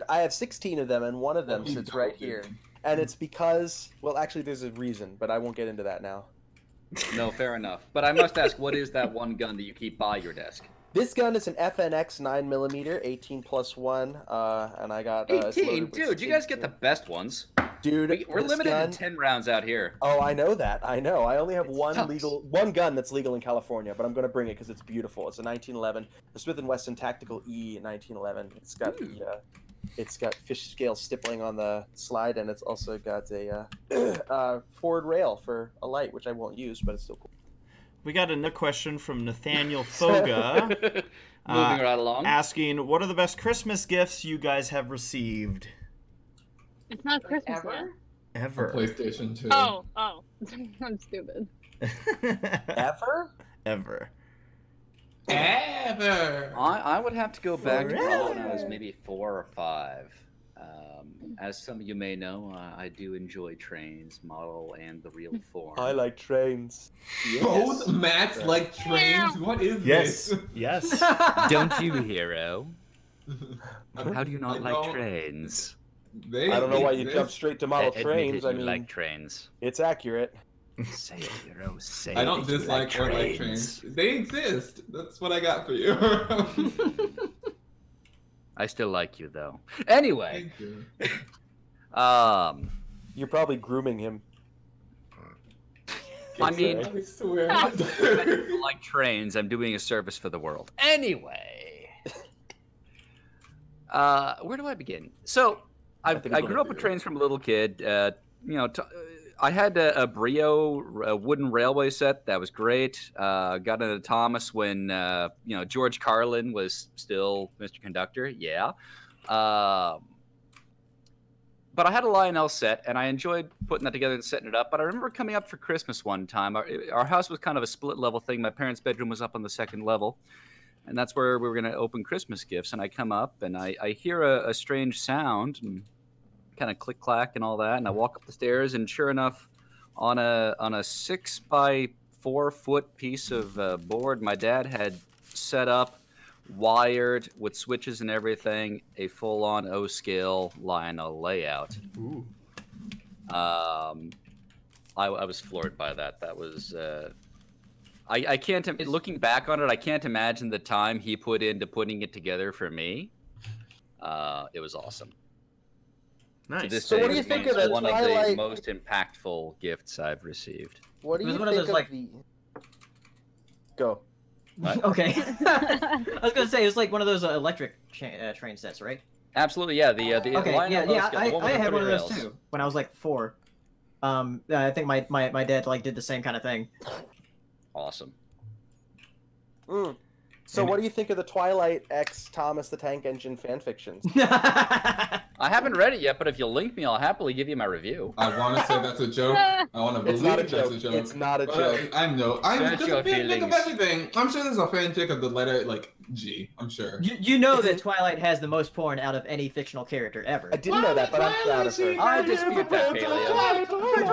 I have 16 of them, and one of them sits right here. And it's because, well, actually, there's a reason, but I won't get into that now. No, fair enough. But I must ask, what is that one gun that you keep by your desk? This gun is an FNX 9mm, 18+1, and I got... 18? Dude, you guys get the best ones. Dude, we're limited to 10 rounds out here. Oh, I know that. I know. I only have one tough. gun that's legal in California, but I'm going to bring it because it's beautiful. It's a 1911, the Smith & Wesson Tactical E 1911. It's got fish scale stippling on the slide, and it's also got a forward rail for a light, which I won't use, but it's still cool. We got another question from Nathaniel Foga. Moving right along. Asking, what are the best Christmas gifts you guys have received? It's not Christmas yet. Ever. A PlayStation 2. Oh. I'm stupid. Ever? Ever. Ever. I would have to go back to probably when I was maybe 4 or 5. As some of you may know, I do enjoy trains, model and the real form. I like trains. Yes. Both Matts like trains? What is this? Yes. Don't you, Hero? How do you not like trains? I don't know why you jump straight to model trains. I mean, like trains. It's accurate. Say it, Hero. Say I don't that you dislike or like trains. They exist. That's what I got for you. I still like you though. Anyway. Thank you. You're probably grooming him. I mean, I swear. like trains, I'm doing a service for the world. Anyway. Where do I begin? So, I grew up with trains from a little kid. I had a Brio wooden railway set that was great. Got into Thomas when George Carlin was still Mr. Conductor. Yeah, but I had a Lionel set, and I enjoyed putting that together and setting it up. But I remember coming up for Christmas one time. Our house was kind of a split level thing. My parents' bedroom was up on the second level, and that's where we were going to open Christmas gifts. And I come up, and I hear a strange sound, and kind of click clack and all that, and I walk up the stairs, and sure enough, on a 6x4 foot piece of board, my dad had set up, wired with switches and everything, a full-on O-scale Lionel layout. Ooh. I was floored by that. That was I can't. Looking back on it, I can't imagine the time he put into putting it together for me. It was awesome. Nice. To this So day, what do you think of the one of Twilight- the most impactful gifts I've received. What do It was you one of think those, like- the... Go. Okay. I was gonna say it's like one of those electric train sets, right? Absolutely, yeah. The Okay, Lionel yeah. Oscar, the one with I the had one of 3 those rails. too when I was like 4. I think my dad like did the same kind of thing. Awesome. So what do you think of the Twilight X Thomas the Tank Engine fanfictions? I haven't read it yet, but if you'll link me, I'll happily give you my review. I want to say that's a joke. I want to It's believe not a that's joke. a joke. It's not a But joke. I know. Search There's your a fanfic of feelings. everything. I'm sure there's a fanfic of the letter like G. I'm sure. You know that Twilight has the most porn out of any fictional character ever. I didn't know that, but I'm proud of her. I dispute that, Paleo.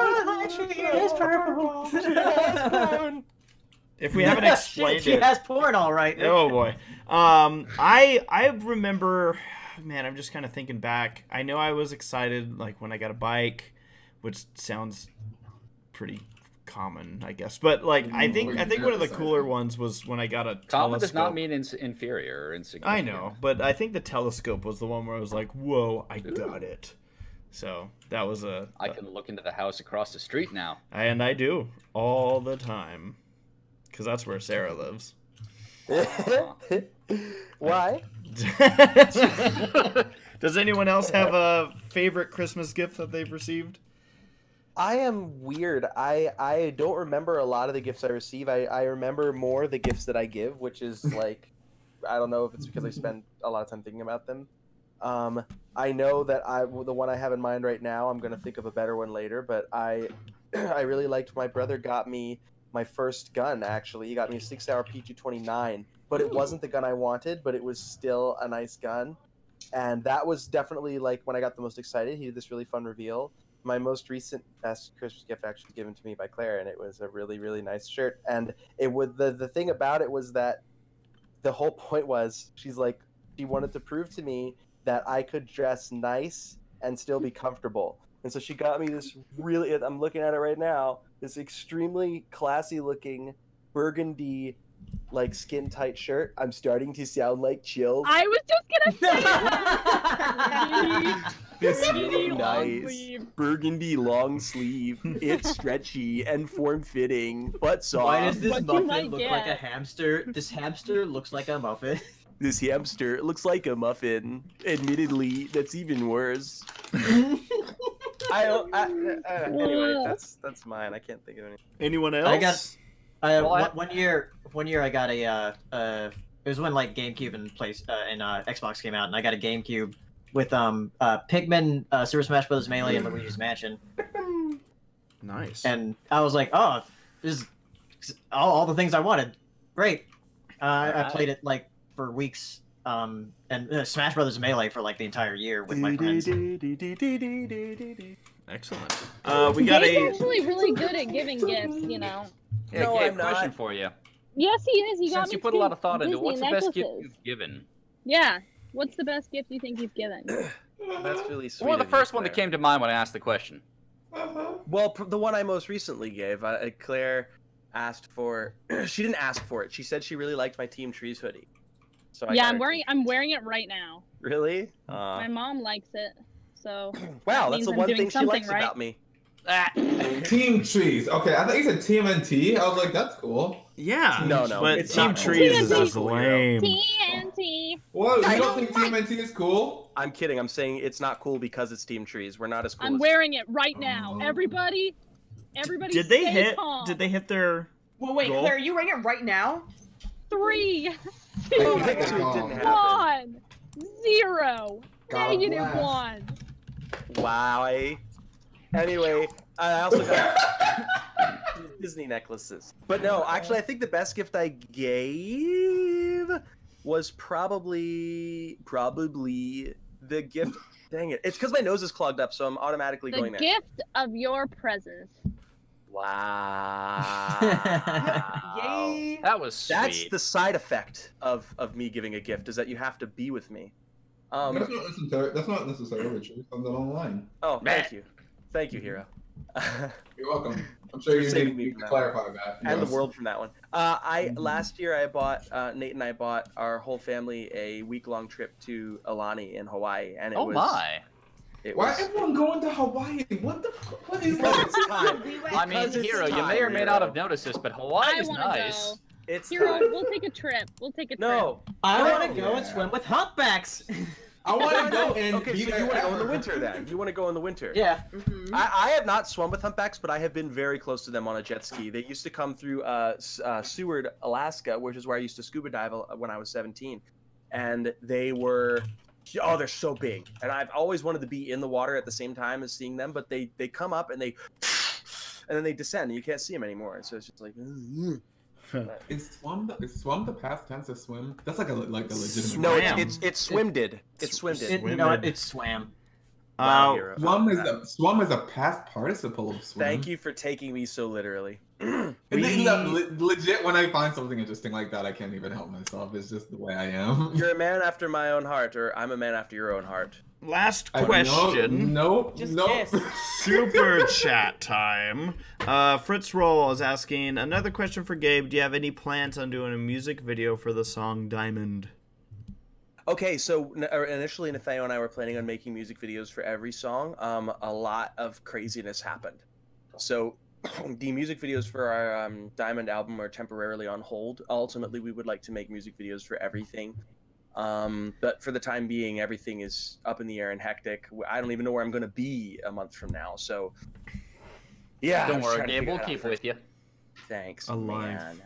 If we haven't explained she it, has porn, all right. oh boy. I remember, man. I'm just kind of thinking back. I know I was excited like when I got a bike, which sounds pretty common, I guess. But like I think one of the cooler ones was when I got a Common does not telescope. mean inferior or insignificant. I know, but I think the telescope was the one where I was like, "Whoa, I got it." So that was I can look into the house across the street now. and I do all the time, because that's where Sarah lives. Why? Does anyone else have a favorite Christmas gift that they've received? I am weird. I don't remember a lot of the gifts I receive. I remember more the gifts that I give, which is like, I don't know if it's because I spend a lot of time thinking about them. I know that the one I have in mind right now, I'm going to think of a better one later, but I really liked, my brother got me my first gun, actually. He got me a 6-hour P229, but it wasn't the gun I wanted, but it was still a nice gun. And that was definitely like when I got the most excited. He did this really fun reveal. My most recent best Christmas gift actually given to me by Claire, and it was a really, really nice shirt. And it would the thing about it was that the whole point was she wanted to prove to me that I could dress nice and still be comfortable. And so she got me this really, I'm looking at it right now, this extremely classy looking burgundy, like skin tight shirt. I'm starting to sound like Chills. I was just gonna say that. This Burgundy long nice sleeve. burgundy long sleeve. It's stretchy and form fitting, but soft. Why does this What you muffin might look get. like a hamster? This hamster looks like a muffin. This hamster looks like a muffin. Admittedly, that's even worse. Anyway, that's mine. I can't think of anything. Anyone else? I got one year I got a it was when like GameCube and Xbox came out, and I got a GameCube with Pikmin, Super Smash Bros. Melee, and Luigi's Mansion. Nice. And I was like, oh, this is all the things I wanted. Great. I played it like for weeks. And Smash Brothers Melee for like the entire year with my friends. Excellent. We got He's actually really good at giving gifts, you know. Yeah, No, Gabe, I'm not. question for you. Yes, he is. He got Since me you put a lot of thought into it, Disney what's the best gift necklaces. you've given? Yeah. What's the best gift you think you've given? That's really sweet. Well, the of you, first one that Claire. came to mind when I asked the question. Well, the one I most recently gave, Claire asked for. She didn't ask for it. She said she really liked my Team Trees hoodie. So I Yeah, got I'm her- wearing it right now. Really? My mom likes it, so. Wow, that that's means the I'm one doing thing she something likes right. about me. Team Trees. Okay, I thought you said TMNT. I was like, that's cool. Yeah. No, But it's Team not cool. Trees TNT. is lame. TNT. What? I You don't don't think TMNT is cool? I'm kidding. I'm saying it's not cool because it's Team Trees. We're not as cool. I'm as wearing it right now. Everybody. Did they stay hit? calm. Did they hit their? Well, wait, Roll. Claire, are you wearing it right now? 3, Oh, 2, it didn't happen. 1, 0, God negative bless. 1. Wow. Anyway, I also got Disney necklaces. But no, actually, I think the best gift I gave was probably the gift. Dang it! It's because my nose is clogged up, so I'm automatically The going there. gift of your presence. Wow. Yay! That was sweet. That's the side effect of me giving a gift, is that you have to be with me. That's not necessarily true. Something online. Oh, thank you. Thank you, Hero. You're welcome. I'm sure you saving need me to from that clarify that. And Yes. the world from that one. Last year I bought Nate and I bought our whole family a week-long trip to Alani in Hawaii, and it Oh was. my. It Why was. everyone going to Hawaii? What the? What is Because that? it's time. I mean, Because it's Hero, you time, may or may not Hero. have noticed this, but Hawaii I is wanna nice. go. It's Hero, time. we'll take a trip. We'll take a trip. No. I No. want to go and swim with humpbacks. I want to go and Okay, be so there you want to go in the ever. winter then? You want to go in the winter? Yeah. I have not swum with humpbacks, but I have been very close to them on a jet ski. They used to come through Seward, Alaska, which is where I used to scuba dive when I was 17. And they were, they're so big. And I've always wanted to be in the water at the same time as seeing them, but they come up and then they descend and you can't see them anymore. So it's just like, Is swum the past tense of swim? That's like a legitimate. no, Swam. it's swimmed. It's swimmed. It's swam. Wow, Hero. Swum is a past participle of swim. Thank you for taking me so literally. Legit, when I find something interesting like that, I can't even help myself. It's just the way I am. You're a man after my own heart, or I'm a man after your own heart. Last question. Nope. Super chat time. Fritz Roll is asking another question for Gabe. Do you have any plans on doing a music video for the song Diamond? Okay, so initially Nathaniel and I were planning on making music videos for every song. A lot of craziness happened. So the music videos for our Diamond album are temporarily on hold. Ultimately, we would like to make music videos for everything. But for the time being, everything is up in the air and hectic. I don't even know where I'm going to be a month from now. So, yeah. Don't I'm just worry, trying to Gabe. figure We'll it out keep first. with you. Thanks, Alive. man.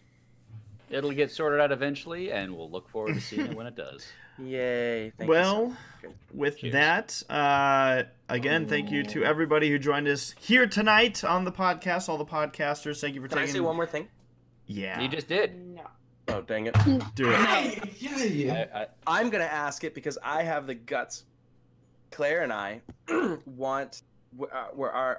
It'll get sorted out eventually, and we'll look forward to seeing it when it does. Yay. Thank you so Well, much. with Cheers. that, again, thank you to everybody who joined us here tonight on the podcast, all the podcasters. Thank you for Can I taking... say one more thing? Yeah. You just did. No. Oh, dang it. Do it. Yeah. I'm going to ask it because I have the guts. Claire and I want... Whoa, why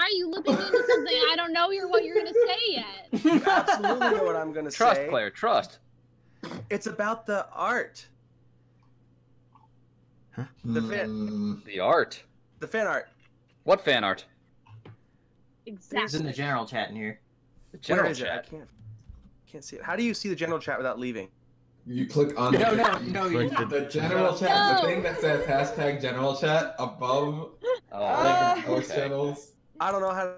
are you looking into something I don't know what you're gonna say yet? You absolutely know what I'm going to say. Trust, Claire. Trust. It's about the art. The Mm, The art. The fan art. What fan art? Exactly. It's in the general chat in here. The general Where is chat. it? I can't see it. How do you see the general chat without leaving? You click on No. the general chat, the thing that says hashtag general chat above voice channels. I don't know how to...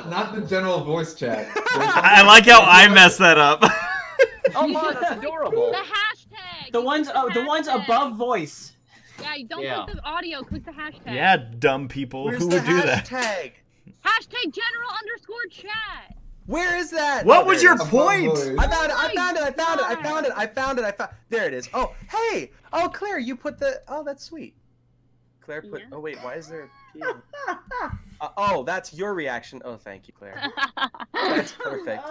Not the general voice chat. I like how I messed that up. Oh, Mom, that's adorable. The hashtag. The ones above voice. Yeah, you don't click the audio, click the hashtag. Yeah, dumb people. Where's Who the would do that? hashtag? Hashtag general_chat. Where is that? What Oh, was there your it is. point? I found it. Oh, hey! Oh, Claire, you put the... Oh, that's sweet. Claire put... Oh, wait, why is there a P? Oh, that's your reaction. Oh, thank you, Claire. That's perfect.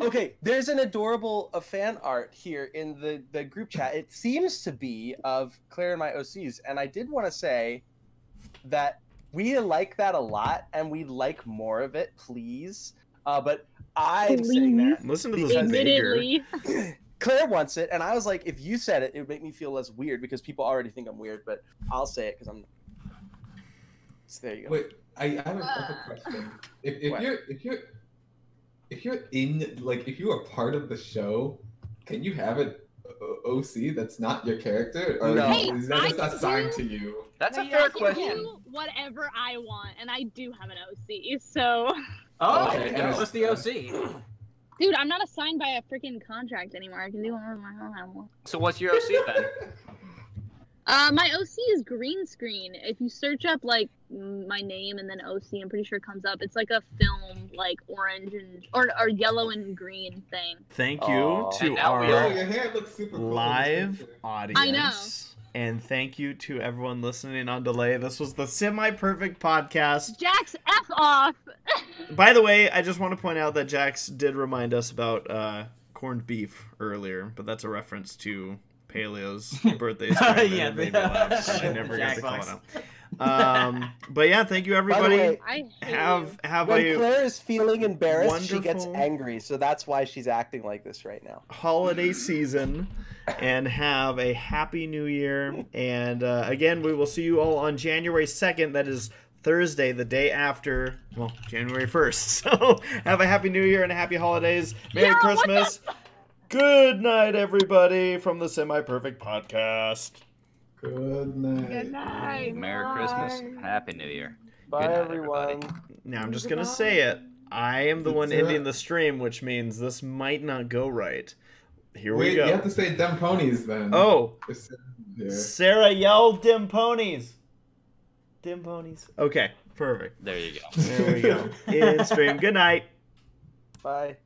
Okay, there's an adorable fan art here in the group chat. It seems to be of Claire and my OCs, and I did want to say that we like that a lot, and we'd like more of it, please. But I'm saying that. Listen to this Admittedly. Claire wants it, and I was like, if you said it, it would make me feel less weird because people already think I'm weird, but I'll say it because I'm. So there you go. Wait, I have a question. If you are part of the show, can you have an OC that's not your character, or No. is that just assigned to you? That's a I fair can question. do whatever I want, and I do have an OC, so... Oh, Okay, and what's the OC? Dude, I'm not assigned by a freaking contract anymore. I can do whatever I want. So what's your OC then? My OC is green screen. If you search up, like, my name and then OC, I'm pretty sure it comes up. It's like a film, like, orange and... Or yellow and green thing. Thank you to And now our we are- Your hair looks super cool. live audience. I know. And thank you to everyone listening on delay. This was the Semi-Perfect Podcast. Jax, F off! By the way, I just want to point out that Jax did remind us about corned beef earlier, but that's a reference to Paleo's birthday stream. and Yeah, it made me laugh, so I never got to call it Jackbox. out. But yeah, thank you By everybody. the way, I hate Have when a Claire is feeling embarrassed, she gets wonderful- angry, so that's why she's acting like this right now. holiday season, and have a happy new year. And again, we will see you all on January 2nd. That is Thursday, the day after, well, January 1st. So have a happy new year and a happy holidays. Merry Christmas. Good night, everybody, from the Semi-Perfect Podcast. Good night. Good night. Merry Christmas. Happy New Year. Bye, Good night, everyone. everybody. Now, I'm just going to say it. I am the one ending the stream, which means this might not go right. Here we Wait, go. you have to say them ponies then. Oh, Yeah. Sarah yelled dim ponies. Dim ponies. Okay, perfect. There you go. There we go. In stream. Good night. Bye.